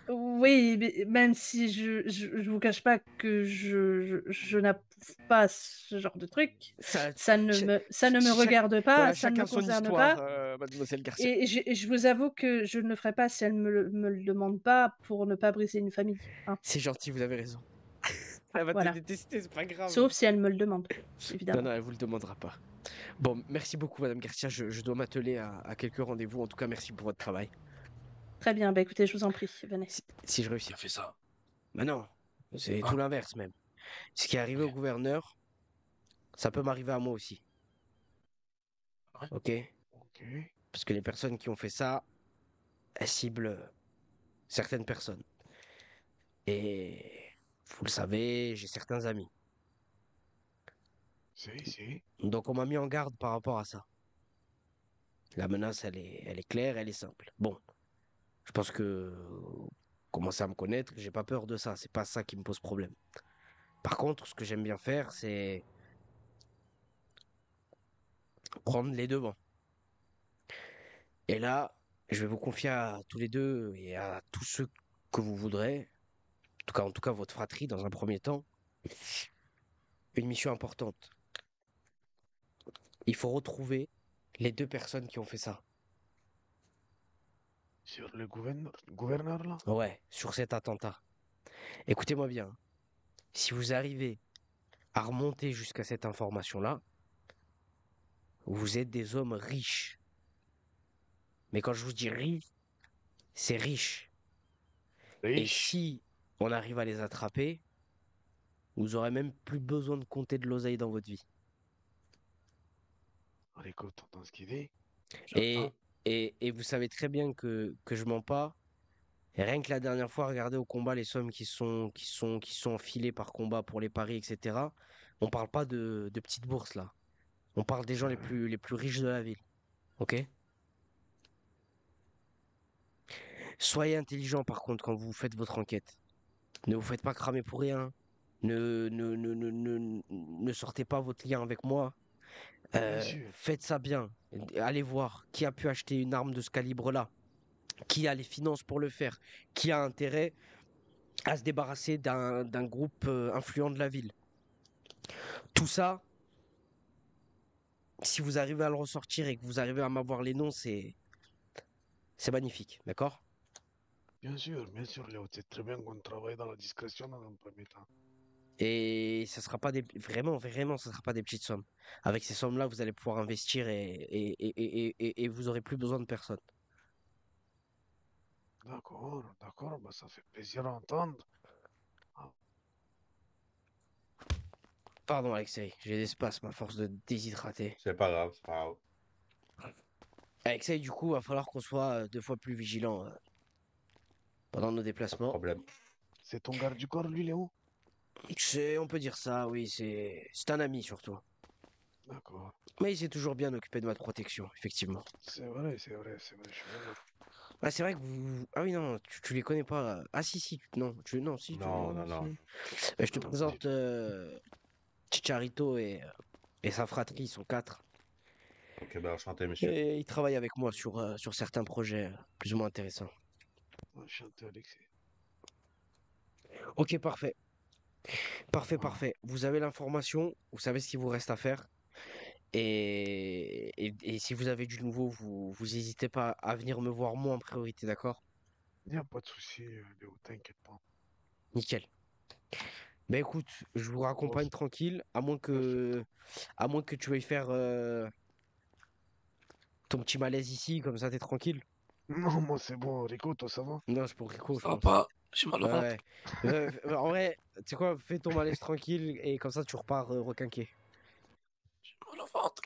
Oui, mais même si je vous cache pas que je n'approuve pas ce genre de truc, ça ne me regarde pas, voilà, ça ne me chacun son concerne histoire, pas. mademoiselle Garcia. Et je vous avoue que je ne le ferai pas si elle me le demande pas pour ne pas briser une famille. Hein. C'est gentil, vous avez raison. Elle va Voilà. te détester, c'est pas grave. Sauf si elle me le demande, évidemment. Non, elle vous le demandera pas. Bon, merci beaucoup, madame Garcia. Je dois m'atteler à quelques rendez-vous. En tout cas, merci pour votre travail. Très bien, bah écoutez, je vous en prie, venez. Si je réussis. Qui a fait ça? Bah non, c'est Ah. tout l'inverse même. Ce qui est arrivé au gouverneur, ça peut m'arriver à moi aussi. Ouais. Ok? Parce que les personnes qui ont fait ça, elles ciblent certaines personnes. Et vous le savez, j'ai certains amis. Si. Donc on m'a mis en garde par rapport à ça. La menace, elle est claire, elle est simple. Bon, je pense que vous commencez à me connaître, j'ai pas peur de ça, c'est pas ça qui me pose problème. Par contre, ce que j'aime bien faire, c'est prendre les devants. Et là, je vais vous confier à tous les deux et à tous ceux que vous voudrez, en tout cas votre fratrie dans un premier temps, une mission importante. Il faut retrouver les 2 personnes qui ont fait ça. Sur le gouverneur, là? Ouais, sur cet attentat. Écoutez-moi bien. Si vous arrivez à remonter jusqu'à cette information-là, vous êtes des hommes riches. Mais quand je vous dis riche, c'est riche. Et Riche. si on arrive à les attraper, vous aurez même plus besoin de compter de l'oseille dans votre vie. Rico, t'entends ce qu'il dit? Et vous savez très bien que je mens pas. Et rien que la dernière fois, regardez au combat les sommes qui sont enfilées par combat pour les paris, etc. On parle pas de petites bourses là. On parle des gens les plus riches de la ville. Ok? Soyez intelligent par contre quand vous faites votre enquête. Ne vous faites pas cramer pour rien. Ne sortez pas votre lien avec moi. Bien sûr. Faites ça bien. Allez voir qui a pu acheter une arme de ce calibre-là. Qui a les finances pour le faire. Qui a intérêt à se débarrasser d'un groupe influent de la ville. Tout ça, si vous arrivez à le ressortir et que vous arrivez à m'avoir les noms, c'est magnifique, d'accord? Bien sûr, Léo. C'est très bien qu'on travaille dans la discrétion dans un premier temps. Et ça sera pas vraiment, ça sera pas des petites sommes. Avec ces sommes-là, vous allez pouvoir investir et vous aurez plus besoin de personne. D'accord, bah ça fait plaisir à entendre. Pardon, Alexei, j'ai des spasmes à force de déshydrater. C'est pas grave, c'est pas grave. Alexei, du coup, il va falloir qu'on soit 2 fois plus vigilant pendant nos déplacements. Problème. C'est ton garde du corps, lui, Léo? On peut dire ça, oui, c'est un ami surtout. D'accord. Mais il s'est toujours bien occupé de ma protection, effectivement. C'est vrai, je suis d'accord. Ah, c'est vrai que vous... Ah oui, non, tu les connais pas. Ah si, non, non, si. Non. Je te présente Chicharito et sa fratrie, ils sont 4. Ok, bah enchanté, monsieur. Et ils travaillent avec moi sur certains projets plus ou moins intéressants. Enchanté, Alexis. Ok, parfait. Parfait. Vous avez l'information, vous savez ce qu'il vous reste à faire. Et si vous avez du nouveau, vous n'hésitez pas à venir me voir moi en priorité, d'accord? Il n'y a pas de souci, Léo, t'inquiète pas. Nickel. Ben écoute, je vous raccompagne tranquille, à moins que tu veuilles faire ton petit malaise ici, comme ça t'es tranquille. Non, moi c'est bon, Rico, toi ça va? Non, c'est pour Rico, je Ça va pense. pas, j'ai mal au ventre. Ouais. En vrai, tu sais quoi, fais ton malaise tranquille et comme ça tu repars requinqué. J'ai mal au ventre.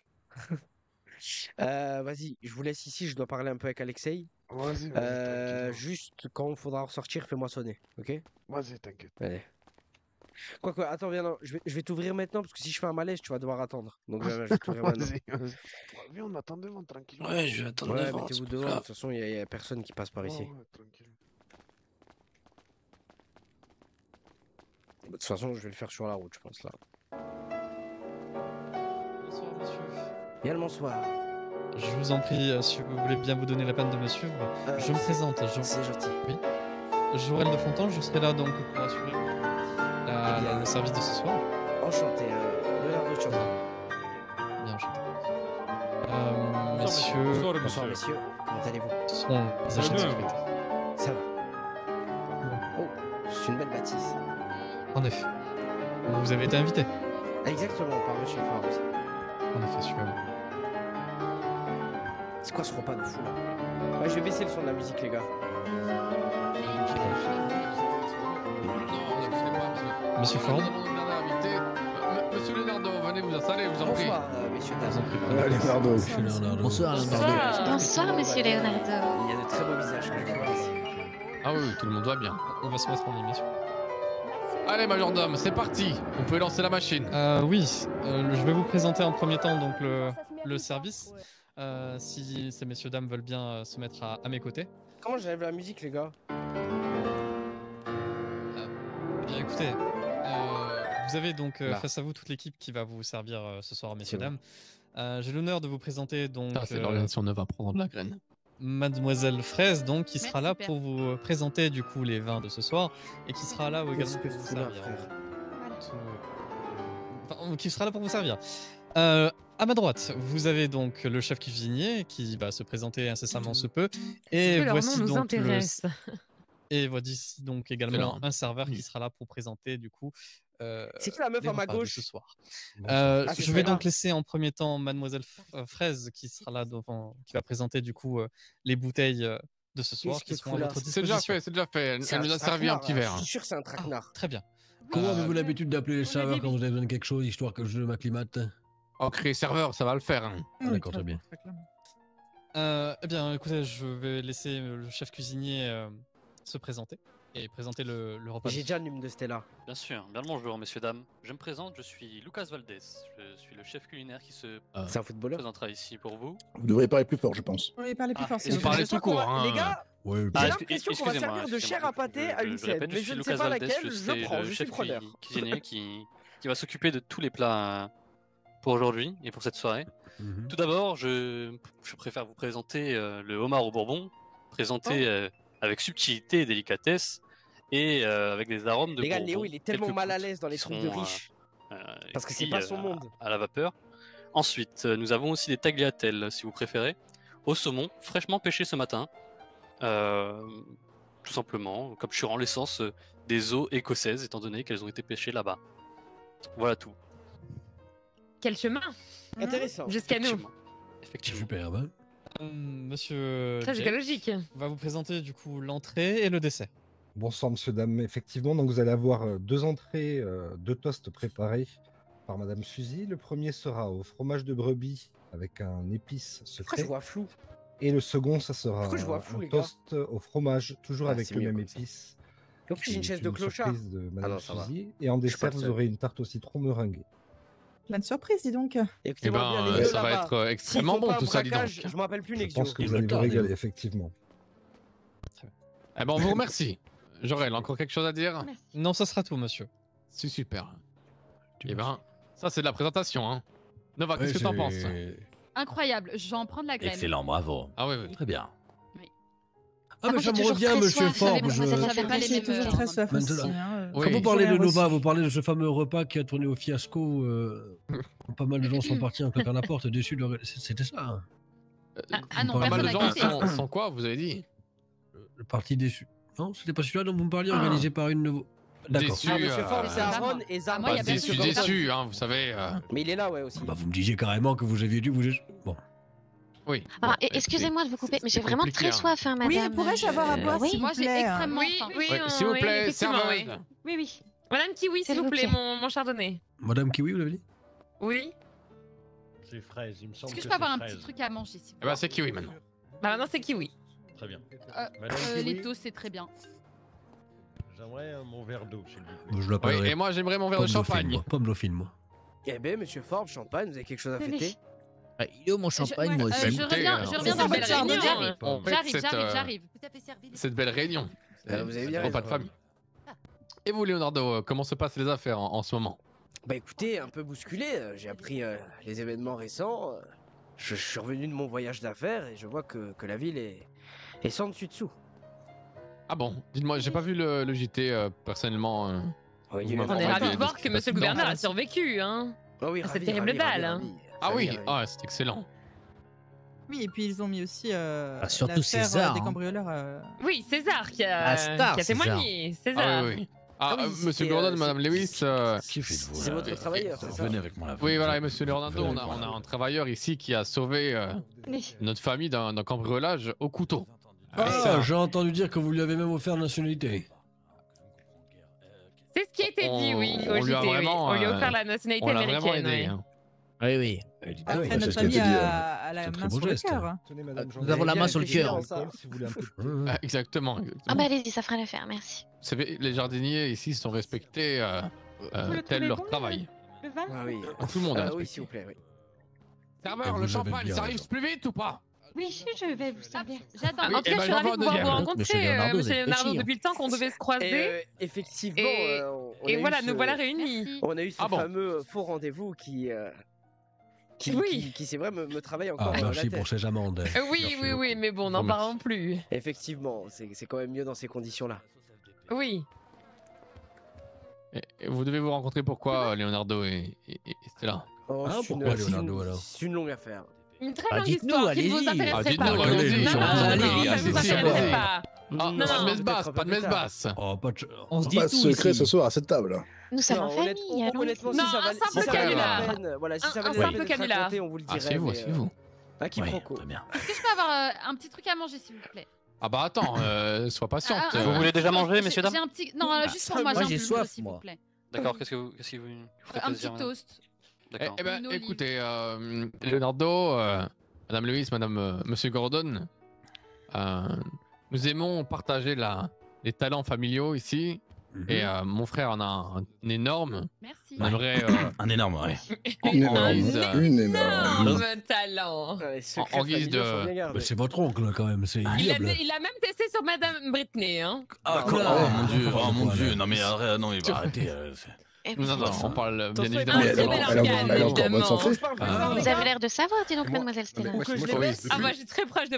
Vas-y, je vous laisse ici, je dois parler un peu avec Alexei. Vas-y, tranquille. Juste quand il faudra ressortir, fais-moi sonner, ok? Vas-y, t'inquiète. Allez. Quoi, attends, viens, non, je vais t'ouvrir maintenant parce que si je fais un malaise, tu vas devoir attendre. Donc je vais t'ouvrir maintenant. Vas-y. Viens, on attend devant, tranquille. Ouais, je vais attendre Ouais, devant. mettez-vous c'est pas devant, de grave. toute façon, il y a personne qui passe par ici. Ouais, tranquille. De toute façon, je vais le faire sur la route, je pense, là. Bonsoir, monsieur. Bien le bonsoir. Je vous en prie, si vous voulez bien vous donner la peine de me suivre, je me présente. C'est gentil. Oui. Jorel de Fontan, je serai là donc pour assurer le service de ce soir. Enchanté, Leonardo Ciampa. Bien enchanté. Messieurs, Bonsoir, messieurs. Comment allez-vous? ce seront des agents de sécurité. Ça va. Oh, c'est une belle bâtisse. En effet. Vous avez été invité. Exactement, par Monsieur Farouz. En effet, suivez-moi. C'est quoi ce repas de fou là? Ouais, je vais baisser le son de la musique, les gars. Monsieur Ford. Monsieur Leonardo, venez vous installer, vous en prie. Bonsoir, messieurs, Je vous en prie. Leonardo. Bonsoir, Leonardo. Bonsoir, monsieur Leonardo. Il y a de très beaux visages que je vois ici. Ah oui, tout le monde va bien. On va se mettre en émission. Allez, majordome, c'est parti. Vous pouvez lancer la machine. Oui, je vais vous présenter en premier temps donc le service. si ces messieurs dames veulent bien se mettre à mes côtés. Comment j'enlève la musique, les gars? Bien écoutez, vous avez donc face à vous toute l'équipe qui va vous servir ce soir, messieurs dames. J'ai l'honneur de vous présenter donc. C'est l'organisation neuve à prendre de la graine. Mademoiselle Fraise, donc, qui sera là pour vous présenter du coup les vins de ce soir et qui sera là également pour vous servir. Qui sera là pour vous servir. À ma droite, vous avez donc le chef cuisinier qui va se présenter incessamment sous peu. Et voici donc et voici donc également un serveur qui sera là pour présenter du coup. C'est qui la meuf à ma gauche ce soir? Je vais donc laisser en premier temps Mademoiselle Fraise qui sera là devant, qui va présenter du coup les bouteilles de ce soir qui seront à votre disposition. C'est déjà fait. Elle nous a servi un petit verre. Je suis sûr que c'est un traquenard. Très bien. Comment avez-vous l'habitude d'appeler les serveurs quand vous avez besoin de quelque chose, histoire que je m'acclimate? Oh, créer serveur, ça va le faire. Hein. D'accord, très bien. Eh bien, écoutez, je vais laisser le chef cuisinier se présenter et présenter le repas. J'ai déjà le numéro de Stella. Bien sûr, bien le bonjour messieurs dames. Je me présente, je suis Lucas Valdez. Je suis le chef culinaire qui se c'est un footballeur. présentera ici pour vous. Vous devriez parler plus fort, je pense. Oui, parlez plus fort. Vous parlez tout court. Hein. Les gars, Ouais, j'ai l'impression qu'on va servir de chair à pâté à une scène, mais je ne sais pas laquelle, je prends, je suis preneur. Cuisinier qui va s'occuper de tous les plats pour aujourd'hui et pour cette soirée. Tout d'abord, je préfère vous présenter le homard au bourbon, présenté avec subtilité et délicatesse, et avec des arômes de les gars, bourbon. Léo, il est tellement mal à l'aise dans les trucs de riches. Parce que c'est pas son monde. À la vapeur. Ensuite, nous avons aussi des tagliatelles, si vous préférez, au saumon, fraîchement pêché ce matin. Tout simplement, comme je suis en l'essence des eaux écossaises, étant donné qu'elles ont été pêchées là-bas. Voilà tout. Quel chemin Intéressant. Jusqu'à nous. Effectivement. Superbe. Monsieur Très Jake écologique. va vous présenter du coup l'entrée et le dessert. Bonsoir, monsieur, dame. Effectivement, donc vous allez avoir 2 entrées, 2 toasts préparés par madame Suzy. Le premier sera au fromage de brebis avec un épice secret. Pourquoi je vois flou? Et le second, ça sera Pourquoi je vois flou, un les gars toast au fromage, toujours avec c'est le mieux même comme ça. épice. En plus, j'ai une qui chaise est de clochard. surprise de madame non, ça va. Suzy. Et en Je suis pas dessert, le vous seul. aurez une tarte au citron meringuée. Plein de surprises, dis donc. Eh ben, ça va être extrêmement bon tout ça, dis donc. Je me rappelle plus Je Nexio. pense que vous allez vous régaler, effectivement. Eh ben, on vous remercie. Jorel, encore quelque chose à dire? Non, ça sera tout, monsieur. C'est super. Eh ben, ça c'est de la présentation, hein. Nova, qu'est-ce que t'en penses? Incroyable, j'en prends de la graine. Excellent, bravo. Ah oui, oui. Très bien. Ah, mais ça me revient, monsieur Forbes. J'ai toujours très soif aussi. Quand vous parlez de Nova, vous parlez de ce fameux repas qui a tourné au fiasco. Pas mal de gens sont partis en claquant la porte, déçus. C'était ça. Ah non, pas mal de personne gens n'a quitté. sont quoi, vous avez dit? Le parti déçu. Non, c'était pas celui-là dont vous me parliez, organisé par une nouveau. D'accord. Déçu. Monsieur Forbes, c'est Aaron et Zam. Pas déçu, hein, vous savez. Mais il est là, ouais, aussi. Bah, vous me disiez carrément que vous aviez dû vous. Bon. Oui. Alors, excusez-moi de vous couper, mais j'ai vraiment très soif, hein, madame. Oui, pourrais-je avoir à boire, s'il vous Moi, j'ai plaît? extrêmement Oui, faim. oui, S'il vous plaît, effectivement, serveuse. oui. Oui. Madame Kiwi, s'il vous plaît, mon chardonnay. Madame Kiwi, vous l'avez dit? Oui. C'est fraise, il me semble. Est-ce que je peux avoir un petit truc à manger, s'il vous Eh ben, c'est kiwi maintenant. Bah maintenant c'est Kiwi. Très bien. Les toasts, c'est très bien. J'aimerais mon verre d'eau, s'il vous plaît. Je l'appellerai. Oui, et moi j'aimerais mon verre de champagne. Pomme dauphine, moi. Eh ben, monsieur Forbes, champagne, vous avez quelque chose à fêter? Il est où mon champagne, moi aussi? Je reviens dans belle réunion. On fait J'arrive. cette belle réunion. Vous avez bien Repas raison. de famille. Et vous, Leonardo, comment se passent les affaires en ce moment? Bah écoutez, un peu bousculé, j'ai appris les événements récents. Je suis revenu de mon voyage d'affaires et je vois que la ville est sans dessus dessous. Ah bon? Dites-moi, j'ai pas vu le JT personnellement. Oui, Vous On m'informez est ravis des- de voir des- que monsieur le gouverneur a survécu, hein. Ah oui, à cette ravi, terrible ravi, balle. ravi, hein. Ah oui, ravi. ah, c'est excellent. Oui, et puis ils ont mis aussi surtout l'affaire César, des hein. cambrioleurs. Oui, César qui La a star, témoigné. César. Ah oui, oui. Ah, Ah oui, monsieur c'était, Gordon, c'est- madame Lewis. Qui faites-vous C'est votre travailleur, c'est ça? Venez avec moi là. Oui, voilà, et monsieur Leonardo, on a un travailleur ici qui a sauvé notre famille d'un cambriolage au couteau. Ah, j'ai entendu dire que vous lui avez même offert la nationalité. C'est ce qui a été dit, oui, On au lui a JT, oui. vraiment, On lui a offert la nationalité on l'a vraiment américaine, aidé. oui. Hein. Oui, oui. Après, c'est notre ce qu'a famille été dit, a la main sur le cœur. Tenez, madame Nous avons la main sur le cœur. Si vous voulez un peu. Ah, exactement. Ah bah allez-y, ça fera l'affaire, merci. Vous savez, les jardiniers ici sont respectés tel leur travail. Le vin? Ah oui. Tout le monde est Ah oui, respecté. s'il vous plaît, oui. Serveur, vous le avez champagne, bien ça arrive raison. plus vite ou pas? Oui, je vais vous servir. J'attends. Oui, En tout eh cas, ben, je suis j'en ravie veux de un pouvoir vous deuxième. rencontrer, monsieur Leonardo, depuis le temps qu'on devait se croiser. Effectivement, Et, on a et eu voilà, ce- nous voilà réunis. On a eu ce Ah bon. fameux faux rendez-vous qui Oui. c'est vrai, me travaille encore Ah, la merci tête. pour ces amendes. Oui, mais bon, n'en Bon, parlons plus. Effectivement, c'est quand même mieux dans ces conditions-là. Oui. Et vous devez vous rencontrer pourquoi, Leonardo et Stella? Oh, Ah, c'est une- pourquoi c'est Leonardo, une- alors C'est une longue affaire. Une très Ah, longue dites-nous, histoire qui ne vous allez-y. intéresserait dites-nous, pas. allez-y, Non, non, allez-y, non, ça ne vous allez-y, intéresserait allez-y. pas. Ah, Non, pas de non. messe basse, Peut-être pas de un peu messe plus tard. basse. Oh, pas de... On se dit Pas de tout secret ici. ce soir à cette table. Nous sommes en famille, allons. Honnêtement, Non, si ça un valait simple si ça valait la canular. peine, voilà, si ça Un valait la simple peine d'être canular. raconté, on vous le dirait. Asseyez-vous, mais, asseyez-vous. À qui Oui, proco. très bien. Est-ce que je peux avoir un petit truc à manger, s'il vous plaît? Ah bah attends, sois patiente. Vous voulez déjà manger, messieurs, dames? J'ai un petit. Non, juste pour moi, Moi, j'ai j'ai un peu, soif, s'il vous moi. plaît. D'accord, qu'est-ce que vous ferait Un plaisir, petit madame? toast. D'accord. Eh ben, Une olive. écoutez, Leonardo, Madame Lewis, Monsieur Gordon, nous aimons partager les talents familiaux ici. Et mon frère en a un énorme. Merci. On aimerait. Un énorme, ouais. Une énorme. Talent. En guise de. Mais c'est votre oncle, quand même, c'est ignoble. Il a même testé sur Madame Britney, hein. Ah, Oh, oh mon dieu, non mais arrête, non, il va arrêter. Non, on parle bien Mais évidemment. elle est encore en bonne santé. Vous avez l'air de savoir, dis donc, mademoiselle Stella. Ah, moi, je suis très proche de.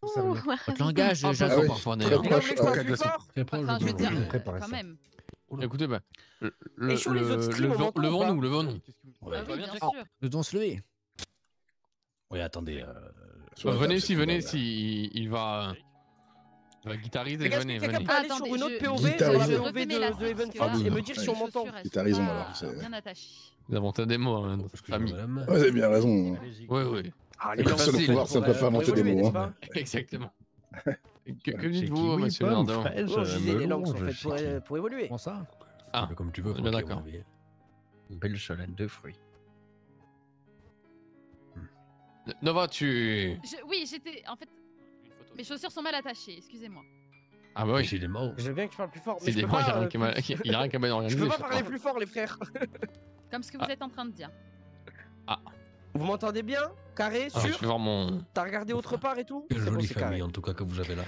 Votre langage, Ah, j'adore oui. parfois. Très proche. Très proche. Enfin, je veux dire, Préparez quand ça. même. Écoutez, bah, Et sur les autres streams, on m'entend ou levons-nous, pas levons-nous. Ah oui, bien sûr. Nous devons se lever. Oui, attendez. Venez ici, il va guitariser, venez. Quelqu'un peut aller sur une autre POV, Guitariser. la POV de Evenfast, et me dire si on m'entend. T'as raison alors. Bien attaché. Nous avons des mots, hein, dans cette famille. Ouais, vous avez bien raison. Oui. Ah, Les personnes au pouvoir, ça peut pas inventer des mots. Hein. Exactement. Que dites-vous, monsieur Leonardo? Je disais les langues sont faites pour évoluer. Prends ça. Ah, comme tu veux. bien d'accord. Une belle chalette de fruits. Nova, tu. Oui, j'étais. En fait, mes chaussures sont mal attachées, excusez-moi. Ah bah oui. C'est des morts. Je veux bien que tu parles plus fort, mais C'est je des peux morts, il pas. y a rien qui est mal organisé. Je peux pas parler plus fort, les frères. Comme ce que vous êtes en train de dire. Ah. Vous m'entendez bien? Carré, Alors, je sûr? vais voir mon. T'as regardé autre part et tout? Quelle C'est bon, jolie c'est carré. famille, en tout cas, que vous avez là.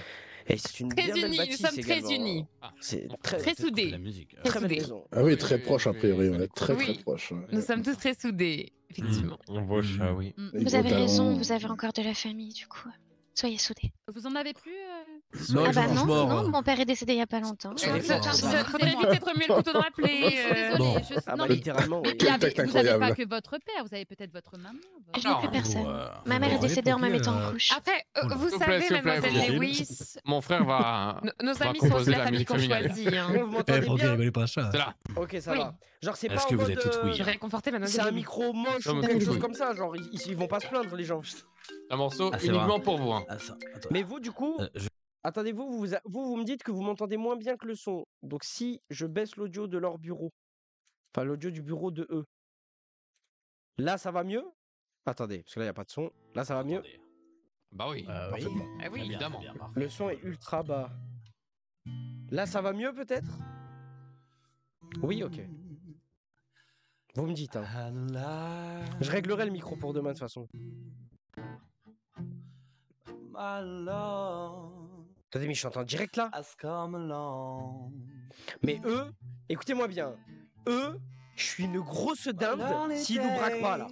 Et c'est une Très bien belle unis, nous bâtisse sommes très également. unis. C'est Très soudés. La musique. très belle soudés. maison. Ah oui, très proche a priori. On est très Oui. proche. Nous sommes tous très soudés, effectivement. On voit ça, oui. Vous avez raison, vous avez encore de la famille, du coup. Soyez soudés. Vous en avez plus Non, Ah je bah mange non, mort. non, mon père est décédé il y a pas longtemps. Faudrait vite être remuer le couteau dans la plaie. Bon. Désolée. Ah Non, bah mais littéralement, oui. vous avez incroyable. pas que votre père, vous avez peut-être votre maman. Je n'ai plus personne. Ma mère est décédée en me mettant en couche. Après, vous S'il vous plaît, savez, s'il vous plaît, mademoiselle vous- Lewis, Mon frère va. nos va amis sont aussi composer la la famille musique qu'on familiale. choisit. hein. Vous Eh, m'entendez Francky, bien? rigolez pas ça. C'est là. Ok, ça Oui. va. Genre, c'est pas Est-ce en que vous mode, êtes toutes oui Je vais réconforter c'est mademoiselle un Lewis. micro moche Ça ou me quelque touche, chose oui. comme ça, genre ils vont pas se plaindre les gens. Un morceau Ah, c'est uniquement vrai. pour vous. Hein. Ah, ça, attends. Mais vous du coup, Je- attendez-vous, vous me dites que vous m'entendez moins bien que le son. Donc si je baisse l'audio de leur bureau, enfin l'audio du bureau de eux, là ça va mieux? Attendez, parce que là il n'y a pas de son. Là ça va mieux? Bah oui. Oui. Ah oui. Évidemment. Le son est ultra bas. Là ça va mieux peut-être? Oui, ok. Vous me dites, hein. Je réglerai le micro pour demain de toute façon. Attendez, mais je suis en direct là. Mais eux, écoutez-moi bien. Eux, je suis une grosse dinde s'ils nous braquent pas là.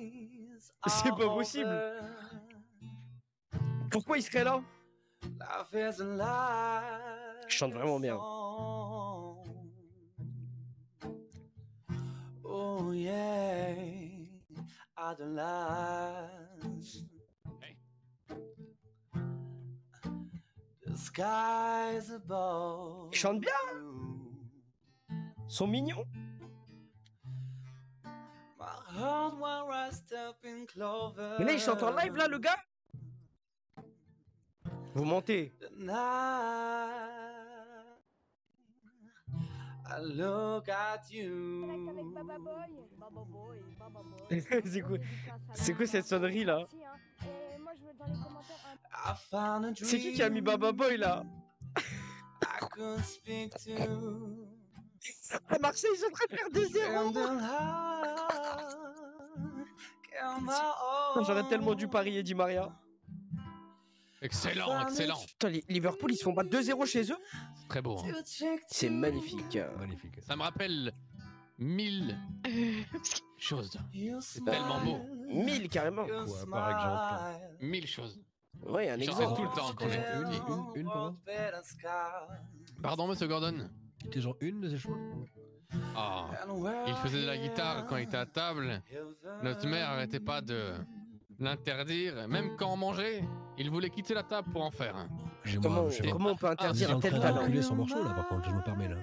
C'est pas possible. Pourquoi ils seraient là? Je chante vraiment bien. Oh yeah, The skies above. Ils chantent bien. Ils sont mignons. My heart where I step in clover. Mais là, ils chantent en live là, le gars. Vous mentez. I look at you. C'est quoi cette sonnerie là? I found a dream. C'est qui a mis Baba Boy là? I could speak to. À Marseille, ils sont en train de faire 2-0. J'aurais tellement dû parier Di Maria. Excellent, excellent. Putain, Liverpool, ils se font battre 2-0 chez eux. Très beau. Hein. C'est magnifique. Magnifique. Ça me rappelle 1000 choses. C'est tellement beau. 1000 carrément. Quoi, par exemple? 1000 choses. Ouais, un J'en exemple. sais tout le temps qu'on est Une pardon. Pardon, monsieur Gordon. C'était genre une de ces choses. Ah, il faisait de la guitare quand il était à table. Notre mère arrêtait pas de l'interdire. Même quand on mangeait, il voulait quitter la table pour en faire. Comment on peut interdire un tel talent? Enculer son morceau là, par contre, je me permets là.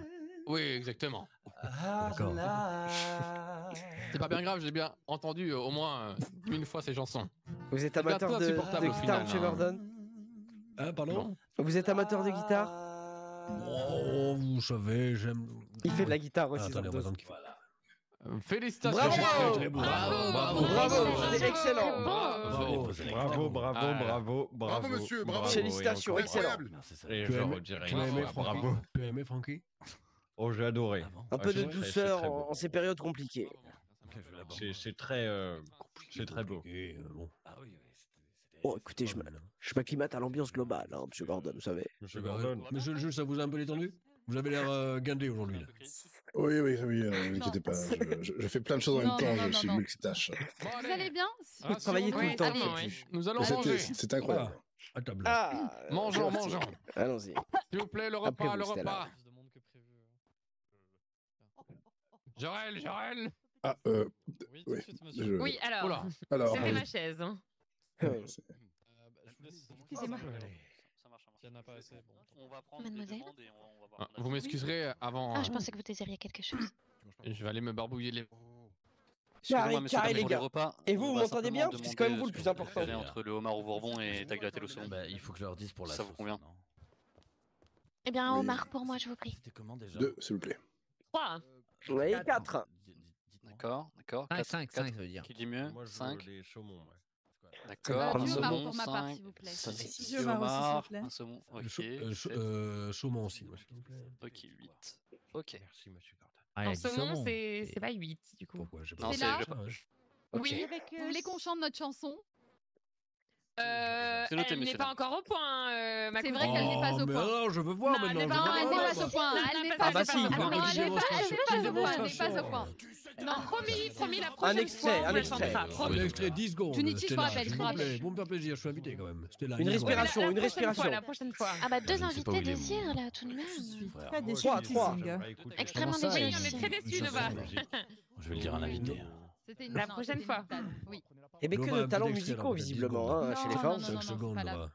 Oui, exactement. D'accord. C'est pas bien grave, j'ai bien entendu au moins une fois ces chansons. Vous êtes amateur de guitare, monsieur Gordon? Hein, pardon? Vous êtes amateur de guitare? Oh, vous savez, j'aime. Il fait de la guitare aussi. Attendez, on va attendre qu'il Félicitations. Bravo, c'est excellent. Bravo, monsieur, bravo. Félicitations, excellent. Tu as aimé Francky? Oh, j'ai adoré. Un peu de douceur en ces périodes compliquées. C'est très beau. Oh, écoutez, je m'acclimate à l'ambiance globale, hein, monsieur Gordon, vous savez. Monsieur Gordon. Monsieur le juge, ça vous a un peu détendu? Vous avez l'air guindé aujourd'hui. Là. Oui, ne vous inquiétez pas. Je fais plein de choses en même temps, je suis multitâche. Vous allez bien? Vous travaillez tout le temps. Nous allons manger. C'est incroyable. À table. Mangeons. Allons-y. S'il vous plaît, le repas. Jorel. Ah, Oui, alors. C'était ma chaise. Hein. Excusez-moi. On va prendre Mademoiselle. des demandes et on va voir. Vous m'excuserez avant. Ah, je pensais que vous désiriez quelque chose. Je vais aller me barbouiller les. Carré, les gars. Et vous m'entendez bien? Parce que c'est quand même vous le plus important. Entre le homard au bourbon et tagliatelle au saumon. Il faut que je leur dise pour la Ça vous convient? Eh bien, un homard pour moi, je vous prie. C'était comment déjà? 2, s'il vous plaît. 3. Oui, 4. D'accord. 5, ça veut dire. Qui dit mieux? Moi, je 5. veux des saumons, ouais. D'accord. Du homard Saumon, pour ma part, 5. s'il vous plaît. Un saumon. Ok. Saumon aussi, s'il vous plaît. Ok, 8. Ok. Merci, monsieur Gordon. En saumon, c'est pas 8 du coup. Pourquoi? Non, C'est c'est là. Oui. Vous voulez qu'on chante notre chanson? C'est noté, Elle n'est monsieur. pas encore au point, ma C'est cousine. vrai qu'elle n'est pas au mais point. alors, je veux voir Non, elle maintenant. n'est je pas- veux Elle voir. n'est pas au point. Elle n'est Ah, pas bah au si, point. vous Non, avez elle dit n'est pas au point. Elle n'est pas au démonstration. point. Non, promis, la prochaine extrait, fois, un on le extrait. chantera. Un Promis. extrait 10 secondes. Junichi, je te Stella, rappelle, s'il je te vous plaît. rappelle. Vous me faire plaisir, je suis invité quand même. Stella, Une 10 secondes. respiration, une respiration. La prochaine fois. Ah bah, Je deux ne sais pas où invités il est, désir, là, tout de même. Très déçu, 3. Extrêmement Comment ça, déçu. Oui, on est très déçus, Nova. Je vais le dire à un invité. C'était une La non, prochaine c'était fois. une boutade, oui. Et bien que Nova, de un talents petit extrait, musicaux, alors, peut-être 10 visiblement, secondes. hein, chez les Non, femmes. non, 5 non, secondes, pas là. Nova.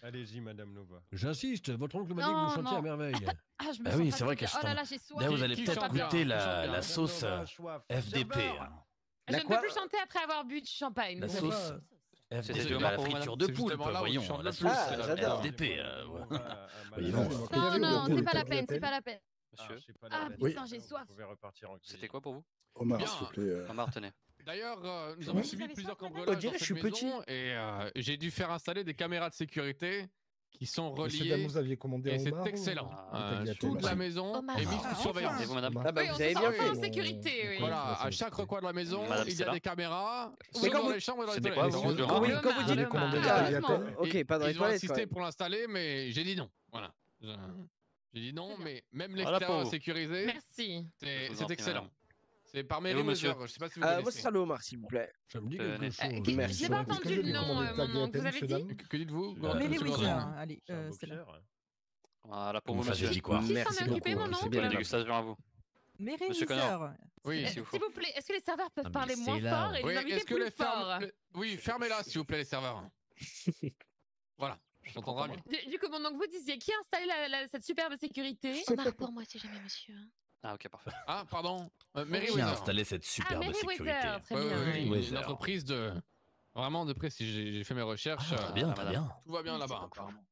Allez-y, madame Nova. J'insiste, votre oncle m'a dit que Non, vous chantiez à non. merveille. Ah, je me Bah sens oui, c'est vrai fatiguée. qu'elle Oh là chante. là, j'ai soif. D'ailleurs, vous allez Qui peut-être chante bien, goûter qui chante bien. la sauce FDP. Je La ne quoi? peux plus chanter après avoir bu du champagne. La sauce C'était FDP, du la homard pour vous, friture madame. de C'est poulpe, justement là où tu voyons. chantes La le sauce plus. Ah, j'adore. FDP. Voyons. Non, non, c'est pas la peine, c'est pas la peine. Monsieur. Ah Oui. putain, j'ai soif. Vous pouvez repartir en cuisine. C'était quoi pour vous? Omar, Bien. s'il vous plaît. Omar, tenez. D'ailleurs, nous avons subi plusieurs On cambriolages dirait dans que je cette suis maison et j'ai dû faire installer des caméras de sécurité qui sont Monsieur Dame, reliées. vous aviez commandé Et un c'est homard excellent. tagliatelle Toute la aussi. maison Homard. est mise sous surveillance. Et vous, madame? Ah bah, Oui, on vous se avez sent bien un peu en fait. sécurité, oui. Voilà, à chaque recoin de la maison, Madame il y a Stella. des caméras, Mais soit quand dans vous- les chambres et dans les C'était toilettes. quoi, vous, Ah oui, Le quand vous dites... homard, commandé le la homard. tagliatelle. Ok, pas dans les Ils ont toilettes, insisté ouais. pour l'installer, mais j'ai dit non. Voilà. J'ai dit non, mais même Voilà l'extérieur pour vous. sécurisé, Merci. c'est Je vous en c'est prie, excellent. madame. C'est par Et Mary vous, monsieur? Weather, je sais pas si vous Moi, ce connaissez. sera le homard, s'il vous plaît. Ça me dit Tenez. quelque chose. Merci. Je n'ai pas Est-ce que entendu je le vais nom, commander maman, que vous tagliatelle, avez monsieur dit. Dame Que dites-vous, Mary monsieur Gordon? Weather, allez, C'est un c'est là. boxeur. Voilà pour Vous vous, faisiez monsieur. dit quoi? Qui Merci s'en est occupé, beaucoup, mon nom c'est Bonne bien. dégustation à vous. Mary Monsieur Weather. Connor. Oui, s'il vous faut. S'il vous plaît, est-ce que les serveurs peuvent Ah, mais parler c'est moins là. fort et Oui, les invités est-ce que plus les fort? fermes... Oui, fermez-la, s'il vous plaît, les serveurs. Voilà, je t'entendrai bien. Du coup, donc vous disiez, qui a installé cette superbe sécurité? Homard pour moi, si jamais, monsieur. hein. Ah, ok, parfait. Ah, pardon. Mary Qui a Weather. installé cette superbe Mary sécurité? Weather, très Ouais, bien. ouais, une Weather. entreprise de... Vraiment de prestige. J'ai fait mes recherches. Très bien, très bien. Tout va bien là-bas, apparemment.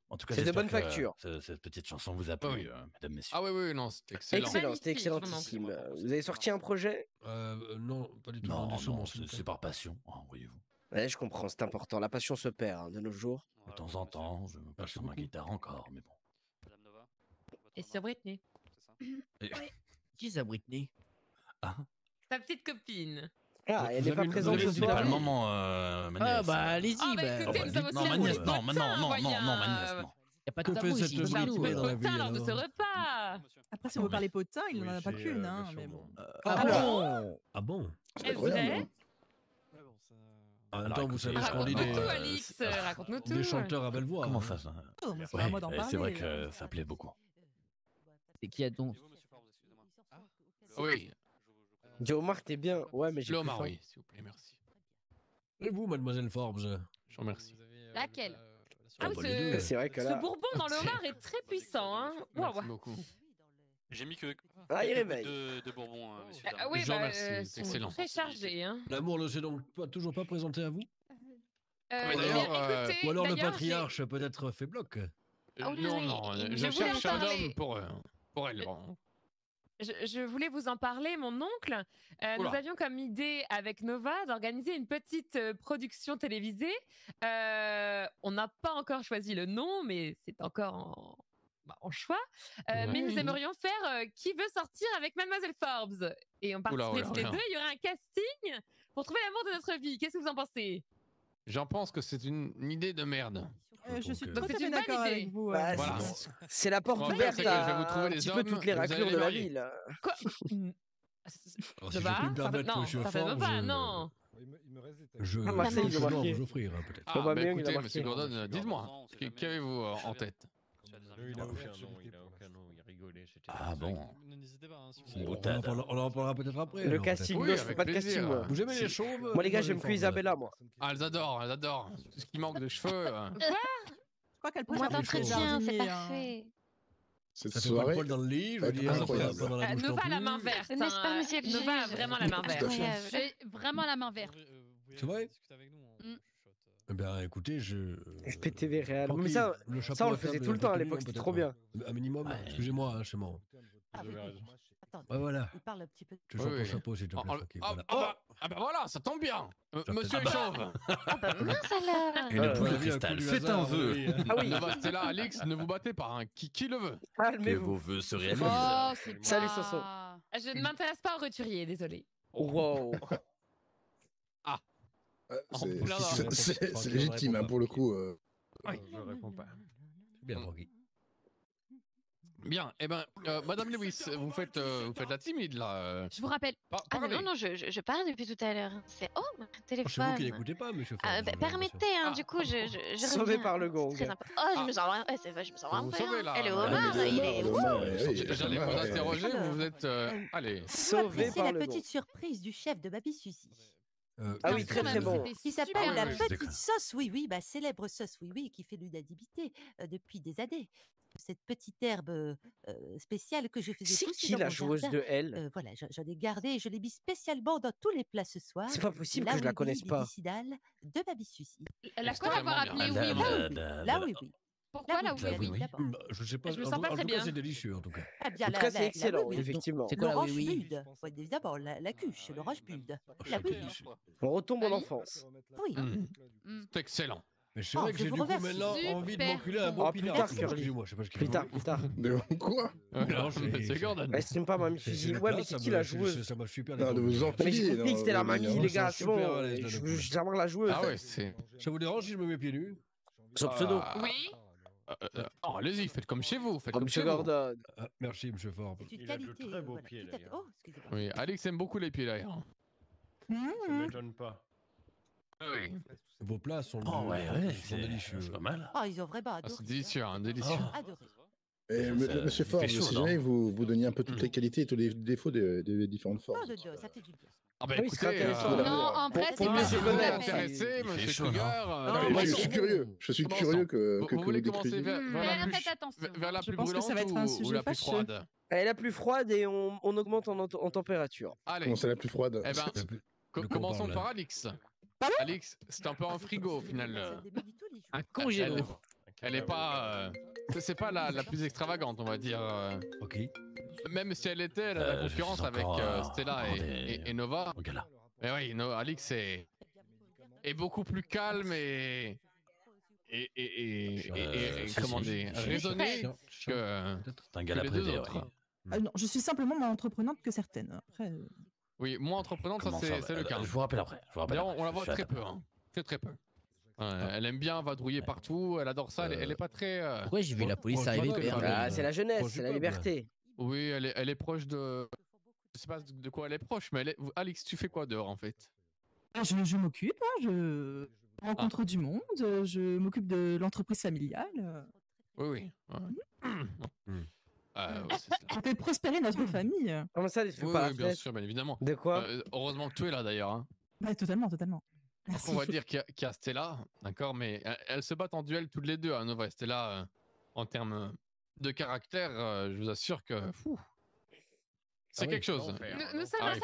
En tout cas, C'est de j'espère bonne que facture. Cette petite chanson vous a plu, Oui. mesdames, messieurs. Ah oui, oui, non, c'était excellent. Excellent, c'était Magnifique, excellentissime. Vous avez sorti un projet? Non, pas du tout. Non, du saumon, non, s'il vous plaît. c'est par passion, hein, voyez-vous. Ouais, je comprends, c'est important. La passion se perd hein, de nos jours. De temps en temps, je me passe sur ma guitare encore, mais bon. Madame Nova. Et sur Britney. C'est ça? Qui c'est Britney? Ah, Ta petite copine. Ah, elle n'est pas présente ce C'est pas soir. le moment, Magnès. Ah bah allez-y. Ah, bah écoutez, nous avons aussi Non, la Magnès, roue non, de non, potin, non, non, voyons. Magnès, non. Y a pas de Que tabou fait ici. cette On fait un petit peu brute de dans la potin vie, lors de ce alors repas. Après, si on veut parler potin, il n'en a pas qu'une, hein, mais bon. Ah bon? Ah bon? C'est Est-ce incroyable. vrai? hein. En même temps, vous savez ce qu'on dit Raconte-nous tout, Alix. Raconte-nous tout. des chanteurs à belle voix. Comment hein. ça, ça Oh, mais c'est pas à moi d'en c'est vrai parler. que ça plaît beaucoup. C'est qui a donc? Oui, Omar, t'es bien. Ouais, mais j'ai le plus homard, faim. oui, s'il vous plaît, merci. Et vous, mademoiselle Forbes? Je vous remercie. Laquelle? Ah, Ah oui, bah, les deux. C'est vrai que ce là. bourbon dans le homard est très puissant, hein. Merci Waouh. beaucoup. J'ai mis que Ah, il quelques réveille. gouttes de Bourbon, messieurs, dames. Ah oui, Je vous bah, remercie, c'est sont excellent. très chargés, hein. L'amour ne s'est donc toujours pas présenté à vous? Eh d'ailleurs, bien, écoutez, Ou alors le d'ailleurs, patriarche peut-être fait bloc? Ah oui, Non, oui, non, je je voulais cherche en un parler. homme pour elle. bon. Je voulais vous en parler, mon oncle. Nous Oula. avions comme idée avec Nova d'organiser une petite production télévisée. On n'a pas encore choisi le nom, mais c'est encore en choix. Mais nous aimerions faire Qui veut sortir avec Mademoiselle Forbes. Et on participerait tous les deux. Il y aurait un casting pour trouver l'amour de notre vie. Qu'est-ce que vous en pensez? J'en pense que c'est une idée de merde. Je suis Donc tout à c'est fait une d'accord bonne avec idée. vous. Bah, Voilà. c'est la porte Bon, après, ouverte c'est que je vais vous à trouver un les petit peu hommes, toutes les vous allez raclures les de la marier. ville. Quoi? Alors, Ça si je va? puis me permettre, Non, monsieur ça fait Forbes, pas, non. Il me reste des je Ah, Marseille, il je a dois marqué. vous offrir, hein, peut-être. Ah, Bon, bah, bah mieux, il a écoutez, marqué. monsieur Gordon, dites-moi, qu'avez-vous en tête? Il a aucun nom, il rigolait. Ah bon? N'hésitez pas. Hein, si C'est une vous... boutade. On en parlera peut-être après. Le alors, casting, Oui, non, je avec fais pas de plaisir. casting, moi. Vous aimez les chauves? Moi, les gars, j'aime mademoiselle que Forbes Isabella, moi. Ah, elles adorent. Tout ce qui manque de cheveux. Je crois qu'elle Moi préfère le d'entretien, c'est jardinier, hein. parfait. Cette Ça fait pas de soirée. poil dans le lit, je veux Ouais, dire. incroyable. Pas dans la bouche non Nova a la plus. main verte. N'est-ce pas, monsieur le Nova a juge? vraiment la main verte. Incroyable. J'ai vraiment la main verte. C'est vrai? Mm. Eh bien, écoutez, FPTV réel. Tranquille, Mais ça, le chapeau ça, on à le faisait table, tout le un temps à peu l'époque, mignon, c'était peut-être, trop bien. Un minimum, Ouais. excusez-moi, hein, chez moi. Vous avez raison. Attends, Ouais, voilà. il parle un petit peu. Tu chantes Oui, ton oui. chapeau, s'il te plaît, Francky, voilà. Ah bah voilà, ça tombe bien. Monsieur Ah bah. Chauve. Mince alors. Une boule de la vie, un cristal, coup du faites un hasard, vœu. oui. Ah oui. Nova, Stella, Alix, ne vous battez pas. Hein. Qui le veut? Que Calmez-vous. vos vœux se réalisent. Oh, c'est pas... Salut, Soso. Je ne m'intéresse pas aux roturiers, désolé. Wow. C'est légitime, hein, pour le coup. Je réponds pas. Bien, Francky. Bien, eh ben, Madame Lewis, vous faites la timide là. Je vous rappelle. Ah Parlez. non, je parle depuis tout à l'heure. C'est oh, mon C'est vous qui téléphone. n'écoutez pas, monsieur Ah, Forbes. bah, permettez, hein, du coup, je Sauvé reviens. par le gong. Très sympa. Oh, je me sens vraiment, ouais, c'est vrai, je me sens vraiment Vous sauvez, là. bien. Et le Ah, homard, mais le il est homard, oui, J'allais vous ouais. interroger, Alors, vous êtes. Allez. Sauvé C'est par la le petite gong. surprise du chef de Baby Suzy. Ah oui, très très bon. Qui s'appelle super la bon. petite sauce oui oui, bah célèbre sauce oui oui qui fait l'unanimité depuis des années. Cette petite herbe spéciale que je faisais C'est pousser qui dans la mon joueuse jardin. de Elle? Voilà, j'en ai gardé et je l'ai mis spécialement dans tous les plats ce soir. C'est pas possible La que je la oui-oui connaisse pas. médicinale de Baby Suzy. Elle a quoi d'avoir Extrêmement appelé bien. oui? La oui oui. Pourquoi la oui oui? d'abord. Je sais pas. Je me sens pas en très tout cas, bien. c'est délicieux, en tout cas. Ah bien, En tout cas, c'est excellent, effectivement. C'est quoi la l'orange oui, oui? bude. Ouais, évidemment, la cuche, l'orange bude. c'est La oui. délicieux. On retombe en enfance. Oui. C'est excellent. Mais c'est Oh, vrai que je j'ai vous du coup remercie. maintenant envie de m'enculer un Oh, bon plus pinard. tard, Curly. Excusez-moi, je sais pas ce qu'il Plus veut. tard, plus tard. De quoi? Non, C'est Gordon. C'est même pas Mamie C'est Suzy. le Ouais, plat, mais ça c'est qui me- la c'est- joueuse? Ça m'a super Non, de vous dégoûté. enfiler. Mais j'ai compris que c'était la mamie, non, les ça gars, va c'est super bon. à l'aise, là, Je le veux coup. savoir la joueuse. Ah ouais, c'est. Ça vous dérange si je me mets pieds nus? Son pseudo. Oui. Non, allez-y, faites comme chez vous. Faites Comme comme Monsieur chez vous. Gordon. Merci, monsieur Forbes. C'est une Il a de qualité. très beaux voilà, pieds, tout à fait. d'ailleurs. Oh, excusez-moi. Oui, Alex aime beaucoup les pieds d'ailleurs. Ça m'étonne pas. Oui. Vos plats sont, Oh ouais, sont délicieux. c'est pas mal. Oh, ils ont vraiment Ah, adoré. c'est délicieux, hein, délicieux. Adoré. Et Ça, monsieur il Forbes, fait chaud, si non jamais vous donniez un peu toutes les qualités et tous les défauts des différentes formes. Non, de ça fait du bien. Ah bah Oui, c'est écoutez, intéressant. Non, en vrai, c'est Pour pas mieux se si vous ça. êtes connaître, intéressé, Il fait monsieur chaud, non Cougar, Non, Moi, mais je suis curieux. Je suis Comment curieux ça que vous voulez vous commencer décriviez. vers la Mais plus, faites attention. vers la Je plus pense que brûlante ça va être un ou sujet la plus fâcheux. froide? Elle est la plus froide et on augmente en température. Allez, Comment c'est la plus froide? eh ben, De quoi on commençons parle, par là? Alix. Alix, c'est un peu un frigo au final. Un congélo. Elle est pas. C'est pas la plus extravagante, on va dire. Ok. Même si elle était, elle a la Je concurrence suis avec encore, Stella et Nova. Au gala. Mais oui, Alix est beaucoup plus calme et comment dire, raisonné que C'est un gala les deux privé, autres. ouais. Non, je suis simplement moins entreprenante que certaines. Après, Oui, moi entreprenante, ça Comment c'est le cas. Je vous rappelle après. D'ailleurs, on la voit Je suis très peu. Hein. Très peu. Elle aime bien vadrouiller partout, elle adore ça, elle est pas très... Pourquoi j'ai vu la police arriver C'est la jeunesse, c'est la liberté. Oui, elle est proche de... Je sais pas de quoi elle est proche, mais Alix, tu fais quoi dehors en fait? Je m'occupe, hein, je rencontre du monde, je m'occupe de l'entreprise familiale. Oui. On fait prospérer notre famille. Comment ça, les Oui, bien sûr, bien évidemment. De quoi? Heureusement que tu es là d'ailleurs. Hein. Ouais, totalement. On va dire qu'il y a Stella, d'accord, mais elles se battent en duel toutes les deux. Nova et Stella, en termes de caractère, je vous assure que c'est quelque chose. Nous sommes un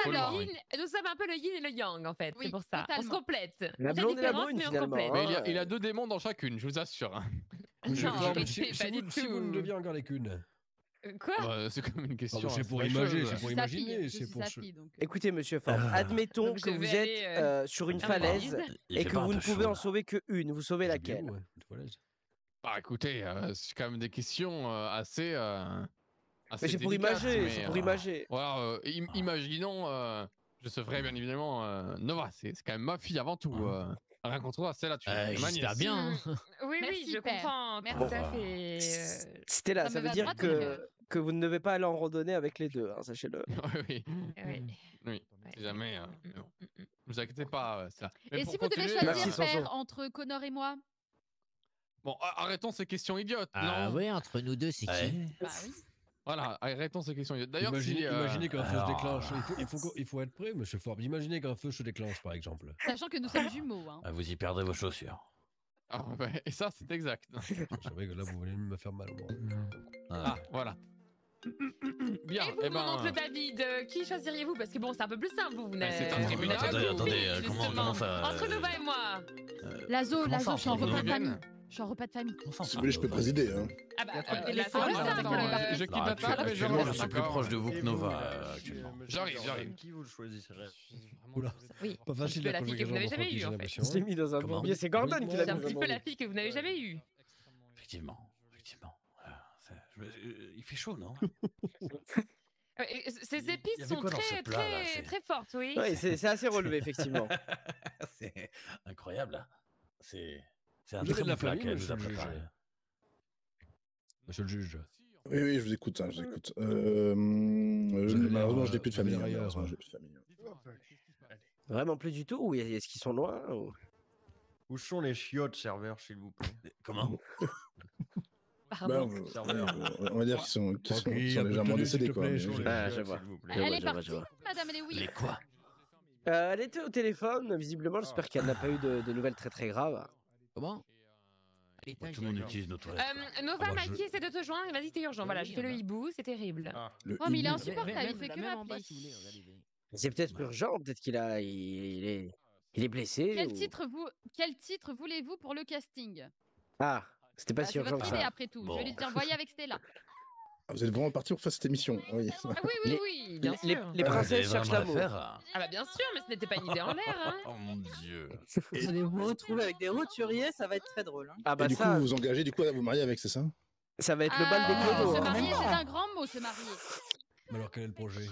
peu le yin et le yang en fait, c'est pour ça. On se complète. La blonde et la brune finalement. Mais il a 2 démons dans chacune, je vous assure. Si vous ne deviez en garder qu'une. Quoi? C'est comme une question. C'est pour imaginer. Écoutez, monsieur Ford, admettons que vous êtes sur une falaise et que vous ne pouvez en sauver qu'une. Vous sauvez laquelle? Bah écoutez, c'est quand même des questions assez. Mais c'est pour imager, c'est pour imager. Voilà, imaginons, je sauverais bien évidemment Nova, c'est quand même ma fille avant tout. Rien contre toi, c'est là, tu es j'espère bien. Oui, je comprends. Merci, tout à fait. Stella, ça veut dire que vous ne devez pas aller en randonnée avec les deux, hein, sachez-le. Oui. Si jamais. Ne vous inquiétez pas, ça. Et si vous devez choisir faire entre Connor et moi? Bon, arrêtons ces questions idiotes. Ah ouais, entre nous deux, c'est qui? Bah oui. Voilà, arrêtons ces questions idiotes. D'ailleurs, imaginez qu'un feu se déclenche. Il faut être prêt, monsieur Forbes. Imaginez qu'un feu se déclenche, par exemple. Sachant que nous sommes jumeaux. Hein. Vous y perdrez vos chaussures. Et ça, c'est exact. Je savais que là, vous voulez me faire mal. Voilà. Bien. Et vous, mon oncle David, qui choisiriez-vous? Parce que bon, c'est un peu plus simple, vous n'avez... C'est un tribunal. Attendez, comment ça... Entre Nova et moi. Lazo, je suis en repas de famille. Je suis en repas de famille. Si vous voulez, je peux présider. Hein. Ah bah, je quitte la table, mais je suis plus proche de vous que Nova actuellement. J'arrive. Qui vous le choisirez? Oui, pas facile la fille que vous n'avez jamais eue, en fait. Je l'ai mis dans un bourbier, c'est Gordon qui l'a mis. C'est un petit peu la fille que vous n'avez jamais eue. Effectivement. Il fait chaud, non? Ces épices sont très fortes, oui. Oui, c'est assez relevé, effectivement. C'est incroyable. C'est un Vous très êtes de la bon plat famille, qu'elle vous a monsieur le préparé. juge. Monsieur le juge. Oui, je vous écoute. Malheureusement, je n'ai plus de famille. Vraiment plus du tout? Ou est-ce qu'ils sont loin ou... Où sont les chiottes, serveurs, s'il vous plaît? Comment? On va dire qu'ils sont légèrement décédés, quoi. Je vois. Elle est partie, madame Lewis. Les quoi? Elle était au téléphone, visiblement. J'espère qu'elle n'a pas eu de nouvelles très graves. Comment? Tout le monde utilise nos toilettes. Nova m'a dit essaie de te joindre, il m'a dit c'était urgent. Voilà, j'ai fait le hibou, c'est terrible. Oh, mais il est insupportable, il fait que m'appeler. C'est peut-être urgent, peut-être qu'il est blessé. Quel titre voulez-vous pour le casting? Ah, c'était pas si urgent que ça. C'est votre idée après tout. Je vais lui dire voyez avec Stella. Vous êtes vraiment parti pour faire cette émission? Oui, oui, bien sûr. Les princesses cherchent l'amour. Ah bah bien sûr, mais ce n'était pas une idée en l'air. Hein. Oh mon dieu. Vous allez vous retrouver avec des roturiers, ça va être très drôle. Hein. Ah bah et du coup, vous vous engagez à vous marier avec, c'est ça? Ça va être le bal des clodos. Se marier, c'est un grand mot, se marier. Mais alors, quel est le projet?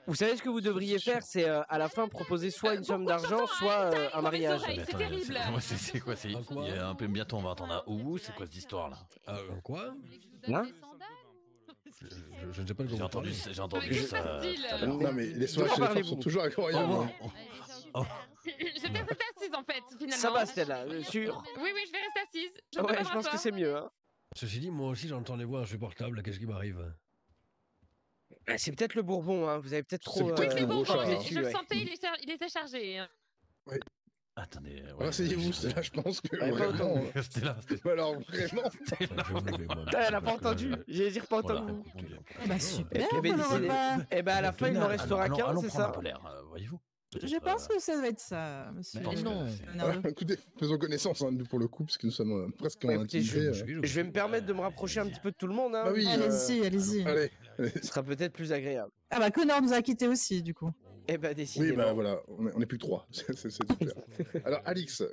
Vous savez ce que vous devriez faire, c'est à la fin proposer soit une somme d'argent, soit un mariage. C'est terrible. C'est quoi? Il y a un peu bientôt, on va entendre un ouh. C'est quoi cette histoire là? Quoi? Hein? Je ne sais pas le J'ai entendu ça. Non mais les soirées sont toujours incroyables. Je vais rester assise en fait, finalement. Ça va, Stella, sûr? Oui, je vais rester assise. Ouais, je pense que c'est mieux. Hein. Ceci dit, moi aussi j'entends les voix insupportables. Qu'est-ce qui m'arrive? C'est peut-être le Bourbon, hein. Vous avez peut-être trop. Oui, c'est bon, je le sentais, il était chargé. Oui. Attendez. Asseyez-vous, Stella, je pense que. Vraiment. Stella. Alors, vraiment. Elle n'a pas entendu. J'ai dit pas entendu. Bah super. Et bah à la fin, il n'en restera qu'un, c'est ça? Voyez-vous. Je pense que ça doit être ça, monsieur. Non. Écoutez, faisons connaissance nous pour le coup, parce que nous sommes presque en intimité. Je vais me permettre de me rapprocher un petit peu de tout le monde. Hein. Ah oui, allez-y. Allez. Ce sera peut-être plus agréable. Ah bah Connor nous a quittés aussi, du coup. Eh bah décidément. Oui, bah voilà, on est plus que 3. C'est super. Alors, Alix,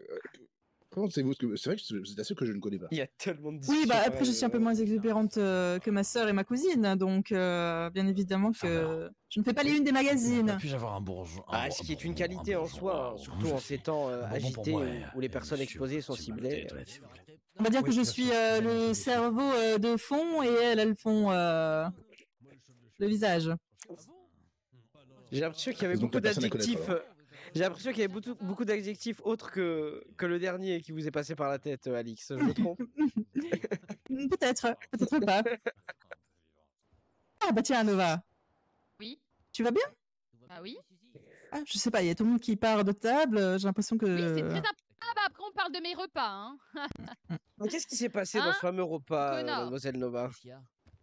Comment c'est-vous? C'est vrai que c'est la seule que je ne connais pas. Il y a tellement de Oui, bah après je suis un peu moins exubérante que ma sœur et ma cousine, donc bien évidemment que je ne fais pas les unes des magazines. Puis-je avoir un bourgeois? Ce qui est une qualité en soi, surtout en ces temps agités où les personnes exposées sont ciblées. On va dire que je suis le cerveau de fond et elle le fond le visage. J'ai l'impression qu'il y avait beaucoup d'adjectifs. J'ai l'impression qu'il y avait beaucoup d'adjectifs autres que le dernier qui vous est passé par la tête, Alix. Je me trompe? Peut-être pas. Ah bah tiens, Nova. Oui. Tu vas bien? Ah oui. Ah, je sais pas, il y a tout le monde qui part de table. J'ai l'impression que. Oui, c'est très important. Ah bah après on parle de mes repas. Hein. Mais qu'est-ce qui s'est passé dans ce fameux repas, mademoiselle Nova?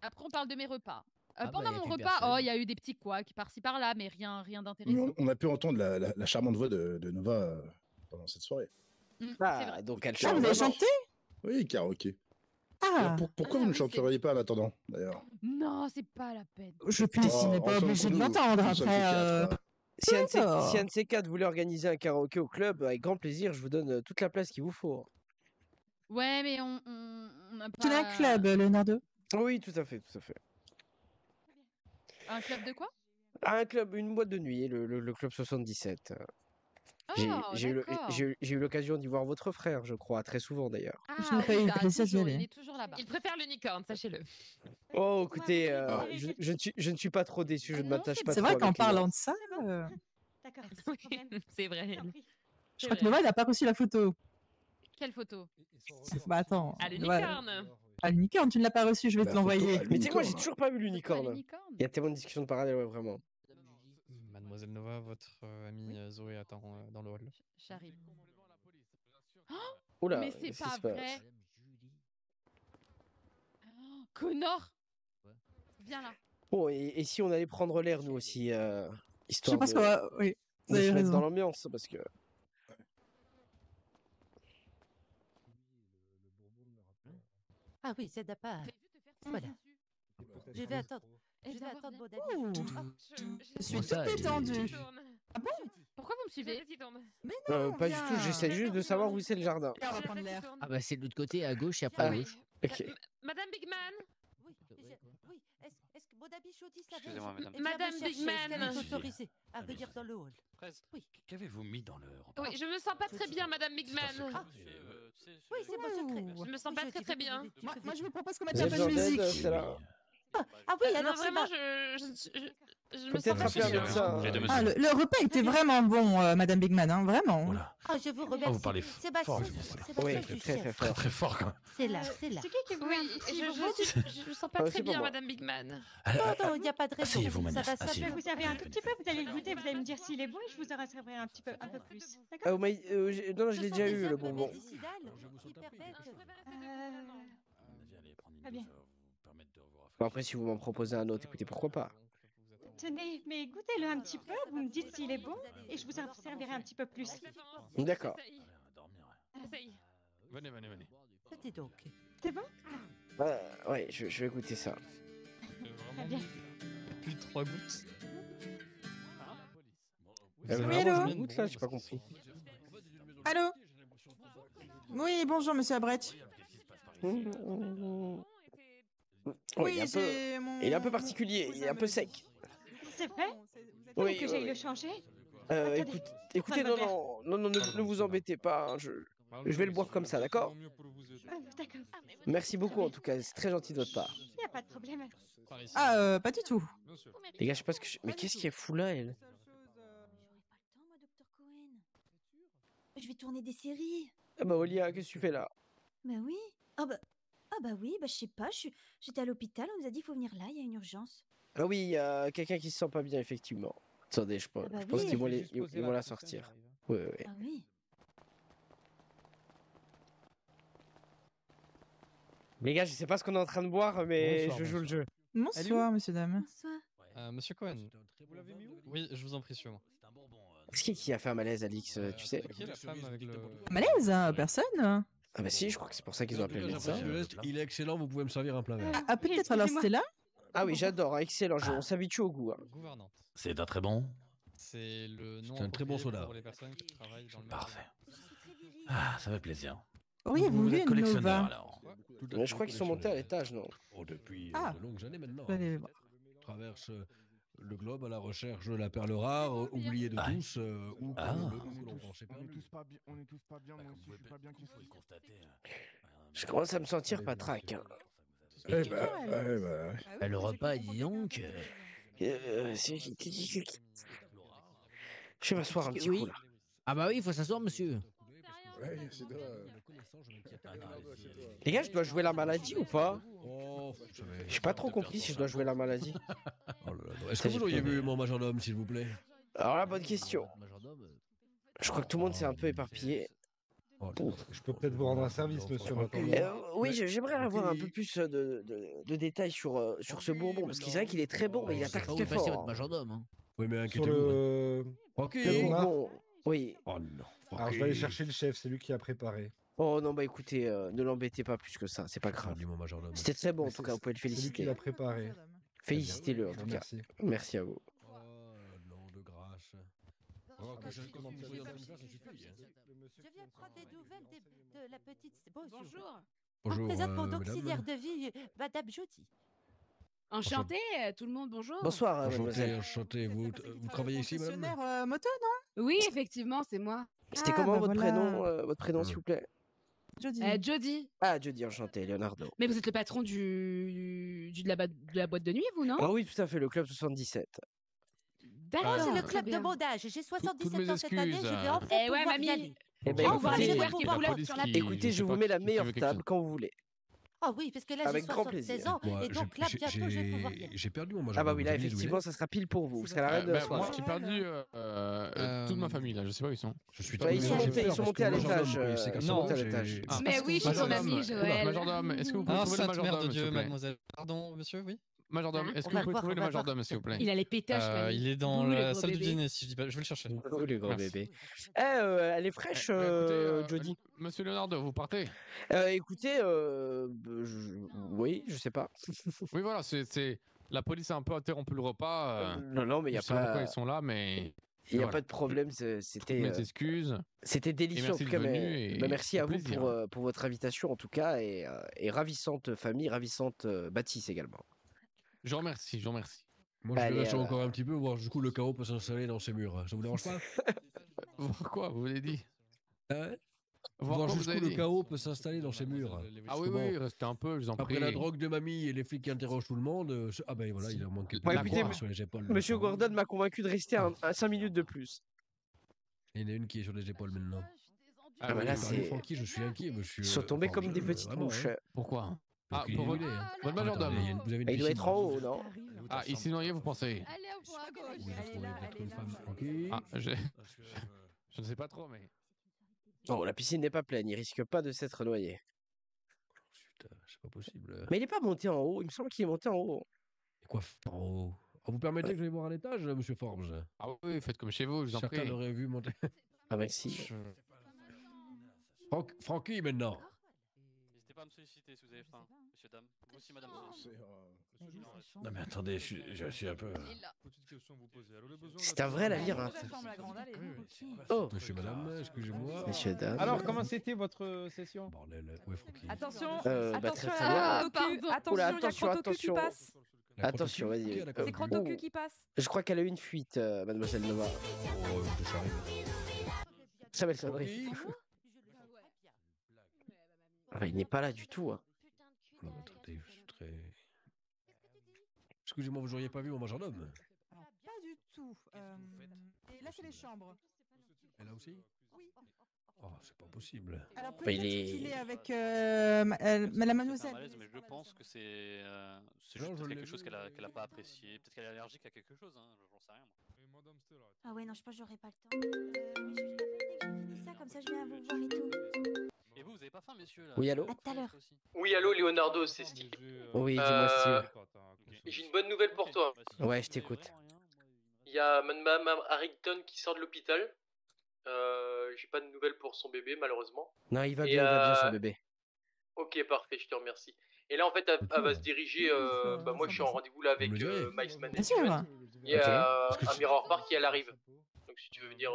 Après on parle de mes repas. Pendant mon repas, il y a eu des petits couacs par-ci par-là, mais rien d'intéressant. On a pu entendre la charmante voix de Nova pendant cette soirée. C'est vrai. Donc elle chante. Vous avez chanté? Oui, karaoké. Ah. Pourquoi vous ne chanteriez pas en attendant, d'ailleurs? Non, c'est pas la peine. Je pense qu'on n'est pas obligé de l'entendre après. Si un de ces quatre voulait organiser un karaoké au club, avec grand plaisir, je vous donne toute la place qu'il vous faut. Ouais, mais on n'a pas... Tu as un club, Leonardo? Oui, tout à fait. Un club de quoi? Un club, une boîte de nuit, le club 77. J'ai eu l'occasion d'y voir votre frère, je crois, très souvent d'ailleurs. Je n'ai pas eu le plaisir d'y aller. Il est toujours là-bas. Il préfère l'unicorne, sachez-le. Oh, écoutez, je ne suis pas trop déçu, je ne m'attache pas trop. C'est vrai qu'en parlant de ça... D'accord, c'est vrai. Je crois que Nova n'a pas reçu la photo. Quelle photo? Bah attends. À l'unicorne. À l'unicorne, tu ne l'as pas reçu, je vais te l'envoyer. Mais tu sais quoi, j'ai toujours pas vu l'unicorne. Il y a tellement de discussions de parallèle, ouais, vraiment. Mademoiselle Nova, votre amie Zoé attend dans le hall. J'arrive. Oula, mais c'est pas vrai. Connor, viens là. Bon, et si on allait prendre l'air, nous aussi, histoire je pense qu'on va... Oui, vous avez raison. Dans l'ambiance, parce que... Ah oui, c'est pas. Voilà. Je vais attendre. Bodabi. Je suis toute détendue. Ah bon? Pourquoi vous me suivez? Pas du tout, j'essaie juste de savoir où c'est le jardin. Ah bah c'est de l'autre côté, à gauche et après à gauche. Madame Bigman? Oui, est-ce que Bodabi Chaudy savait? Excusez-moi, madame. Madame Bigman. Autorisée à venir dans le hall. Oui. Qu'avez-vous mis dans le repas? Oui, je me sens pas très bien, Madame Bigman. Oui, c'est mon secret. Je me sens pas très bien. Moi, je vous propose qu'on mette un peu de musique. Ah oui, alors vraiment, je me sens pas ça. Le repas était vraiment bon, Madame Bigman, hein, vraiment. Ah, je vous remercie. Vous parlez fort. Oui, très fort. C'est là. C'est qui vous je me sens pas très bien, Madame Bigman. Non, il n'y a pas de raison. Asseyez-vous, madame. Je vais vous servir un tout petit peu, vous allez le goûter, vous allez me dire s'il est bon et je vous en servirai un peu plus. D'accord? Non, je l'ai déjà eu, le bonbon. Très bien. Après, si vous m'en proposez un autre, écoutez, pourquoi pas? Tenez, mais goûtez-le un petit peu, vous me dites s'il est bon et je vous en servirai un petit peu plus. D'accord. Venez. C'était donc. C'est bon? Ouais, je vais goûter ça. Très bien. Plus de 3 gouttes. Hello. Goûte là, j'ai pas compris. Allô? Oui, bonjour, monsieur Abrecht. Oui, il est un peu particulier, il est un peu sec. C'est vrai? Oui, que j'aille le changer? Écoutez, non, ne vous embêtez pas, je vais le boire comme ça, d'accord? D'accord. Merci beaucoup en tout cas, c'est très gentil de votre part. Il n'y a pas de problème. Ah, pas du tout. Les gars, je sais pas ce que mais qu'est-ce qu'elle fout là, elle? Je vais tourner des séries. Ah bah Olia, qu'est-ce que tu fais là? Bah oui. Ah bah oui, je sais pas, j'étais à l'hôpital, on nous a dit faut venir là, il y a une urgence. Ah oui, il y a quelqu'un qui se sent pas bien, effectivement. Attendez, je pense qu'ils vont la sortir. Oui. Ah oui. Les gars, je sais pas ce qu'on est en train de boire, mais je joue le jeu. Bonsoir, monsieur, dame. Bonsoir. Monsieur Cohen. Vous l'avez mis où? Oui, je vous en prie, suivez-moi. Qui a fait un malaise, Alix, tu sais? Qui est la femme avec le... Malaise, personne. Ah bah si, je crois que c'est pour ça qu'ils ont appelé le médecin. Il est excellent, vous pouvez me servir un plat vert. Ah, peut-être alors c'était là? Ah oui, j'adore, excellent, on s'habitue au goût. Gouvernante. C'est un très bon. C'est le nom un très bon soda. pour les personnes qui travaillent dans le Parfait. Ah, ça fait plaisir. Auriez-vous vu êtes une collectionneur Nova? alors. Mais je crois qu'ils sont montés à l'étage, non? Oh, depuis Ah. de longues années maintenant. Je vais aller voir. On traverse le globe à la recherche de la perle rare, oubliée de Ah. tous, ou que Ah. l'on pensait On est perdu. tous pas bien, moi aussi je suis pas bien qu'ils soient. Je commence à me sentir patraque. Hein. Eh bah, ouais, bah. Le repas, dis donc. Je vais m'asseoir un petit Oui. coup là. Ah bah oui, il faut s'asseoir, monsieur. Ouais, c'est toi. Les gars, je dois jouer la maladie ou pas? J'ai pas trop compris si je dois jouer la maladie. Oh là là. Est-ce que vous auriez vu mon majordome, s'il vous plaît? Alors la bonne question. Je crois que tout le monde s'est un peu éparpillé. Je peux peut-être vous rendre un service, monsieur. Oui, j'aimerais avoir un peu plus de détails sur ce bourbon, parce qu'il c'est vrai qu'il est très bon, mais il attaque très fort. votre majordome. Hein. Oui, mais Sur inquiétez-vous. le... Le bourbon, oui. Oh non. Alors, je vais aller chercher le chef, c'est lui qui a préparé. Oh non, bah écoutez, ne l'embêtez pas plus que ça, c'est pas grave. C'était très bon en tout cas, vous pouvez le C'est lui qui féliciter. l'a préparé. Félicitez-le en tout cas. Merci. Merci à vous. Non, de grâce. Oh, que je commence à faire, ça suffit. Je viens prendre des nouvelles de la petite... Bonjour. Bonjour, On présente mon madame. auxiliaire de vie, Madame Jody. Enchanté, tout le monde, bonjour. Bonsoir, Enchanté, mademoiselle. enchanté. Vous travaillez ici, madame? Concessionnaire moto, non? Oui, effectivement, c'est moi. C'était Ah, comment bah votre voilà. prénom s'il vous plaît? Jody. Jody. Ah, Jody, enchanté, Leonardo. Mais vous êtes le patron de la boîte de nuit, vous, non? Ah oui, tout à fait, le club 77. D'accord. Oh, c'est le très club de bien. mon âge. J'ai 77 mes ans cette année, je excuses, vais enfin Eh ouais, pouvoir y mamie. aller. Eh ben, On va aller écoutez, voir qui poulotte sur la écoutez, je vous mets la meilleure table quand vous voulez. Ah oui, parce que là, j'ai Avec grand 76 plaisir. ans, et donc là, bientôt, je vais pouvoir y aller. J'ai perdu mon Ah majordome. bah oui, là, vous savez, effectivement, ça sera pile pour vous, parce qu'à la reine de la soirée. Moi, j'ai perdu toute ma famille là, je sais pas où ils sont. Je suis Bah, ils sont montés à l'étage. Ils sont montés à l'étage. Mais oui, je suis ton ami, Joël. Majordome, est-ce que vous pouvez Ah, trouver le sainte mère de majordome, s'il Dieu, vous plaît? mademoiselle. Pardon, monsieur, oui? Majordome, est-ce On que va vous pouvez voir, trouver on le va majordome, s'il vous plaît? Il a les pétaches, mamie. Il est dans Ouh, le la gros salle du bébé. dîner, si je dis pas. Je vais le chercher. Oh, les gros Merci. bébés. Elle est fraîche, Jody. Monsieur Leonardo, vous partez? Écoutez, oui, je sais pas. Oui, voilà, c'est la police a un peu interrompu le repas. Non, mais il y a je sais pas pourquoi pas. ils sont là, mais Il n'y a voilà. pas de problème, Toutes c'était mes excuses. c'était délicieux en merci tout cas. d'être venu et Merci à au vous plaisir. pour votre invitation en tout cas et ravissante famille, ravissante bâtisse également. Je vous remercie, je vous remercie. Moi, je Allez, vais lâcher encore un petit peu, voir du coup le chaos peut s'installer dans ces murs. Ça vous dérange pas? Voir quoi, vous l'avez dit? Hein? Voir Voir quoi, vous jusqu'où avez le dit? chaos peut s'installer dans ces murs. Ah oui, oui, restez un peu, je vous en prie. Après la drogue de mamie et les flics qui interrogent tout le monde, ah ben voilà, il en manque Ouais, la écoutez, croix sur les épaules. Monsieur Gordon m'a convaincu de rester à 5 minutes de plus. Il y en a une qui est sur les épaules maintenant. Ah bah là, c'est. Francky, je suis inquiet, monsieur. Ils sont tombés comme des petites vraiment, mouches. hein. Pourquoi? Donc, Ah, il est pour votre annulé, hein. votre majordome. Attendez, vous avez une Il doit piscine. être en haut, non? Ah, ici noyé, vous pensez? Allez, au point à gauche. Oui, il a trouvé peut-être une femme. Francky. Ah, je ne sais pas trop, mais. Non, la piscine n'est pas pleine, il risque pas de s'être noyé. Putain, c'est pas possible. Mais il est pas monté en haut, il me semble qu'il est monté en haut. Et quoi? Oh. Ah, vous permettez que j'aille voir à l'étage, monsieur Forbes? Ah oui, faites comme chez vous, je vous en Certains prie. l'auraient vu monter. Ah merci. Francky maintenant. N'hésitez pas à me solliciter si vous avez faim, monsieur, dame. Vous aussi, madame. Non mais attendez, je suis un peu... C'est un vrai labyrinthe. Oh, monsieur, madame, excusez-moi. Messieurs, dames. Alors, comment c'était votre session? Bordel, ouais, Francky. Attention, bah, attention, très, il y très a bien. Crotte-au-cul. Oula, Attention, il y a attention, Crotte-au-cul qui attention. passe. Attention, vas-y. C'est Crotte-au-cul qui passe. Je crois qu'elle a eu une fuite, mademoiselle Nova. Oh, j'arrive. Ça va le sonnerie. Ah, il n'est pas là du tout. Hein. Non, mais attendez, je suis très... Excusez-moi, vous n'auriez pas vu mon majordome? Alors, pas du tout. Et là, c'est les chambres. Et là aussi? Oui. Oh, c'est pas possible. Alors, Bah, peut-être il est- qu'il est avec la mademoiselle. Mais je pense que c'est Non, juste je quelque l'ai chose vu, qu'elle a pas apprécié. Peut-être qu'elle est allergique à quelque chose, hein. J'en sais rien. Moi. Ah ouais, non, je pense que j'aurai pas le temps. Mais je t'appelle dès que j'ai fini ça, comme ça je viens vous voir et tout. Et vous avez pas faim, messieurs là? Oui, allô? À tout à l'heure. Oui, allô, Leonardo, c'est Steve. Oui, dis-moi, Steve. J'ai une bonne nouvelle pour toi. Ouais, je t'écoute. Il y a Mme Harrington qui sort de l'hôpital. J'ai pas de nouvelles pour son bébé, malheureusement. Non, il va Et, bien, il va bien, son bébé. Ok, parfait, je te remercie. Et là, en fait, elle va se diriger. Bah, moi, je suis en rendez-vous là avec Miles Bien sûr. Management. Il y a un Mirror Park qui elle arrive. Donc, si tu veux venir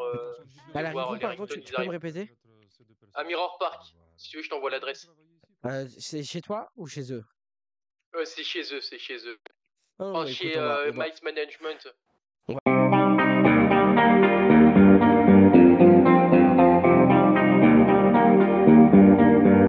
Elle arrive voir où, les par contre, Harrington, tu ils peux me arrivent. répéter? À Mirror Park. Si tu veux, je t'envoie l'adresse. C'est chez toi ou chez eux? C'est chez eux, c'est chez eux. Oh, Enfin, écoute, chez on va- Miles Management.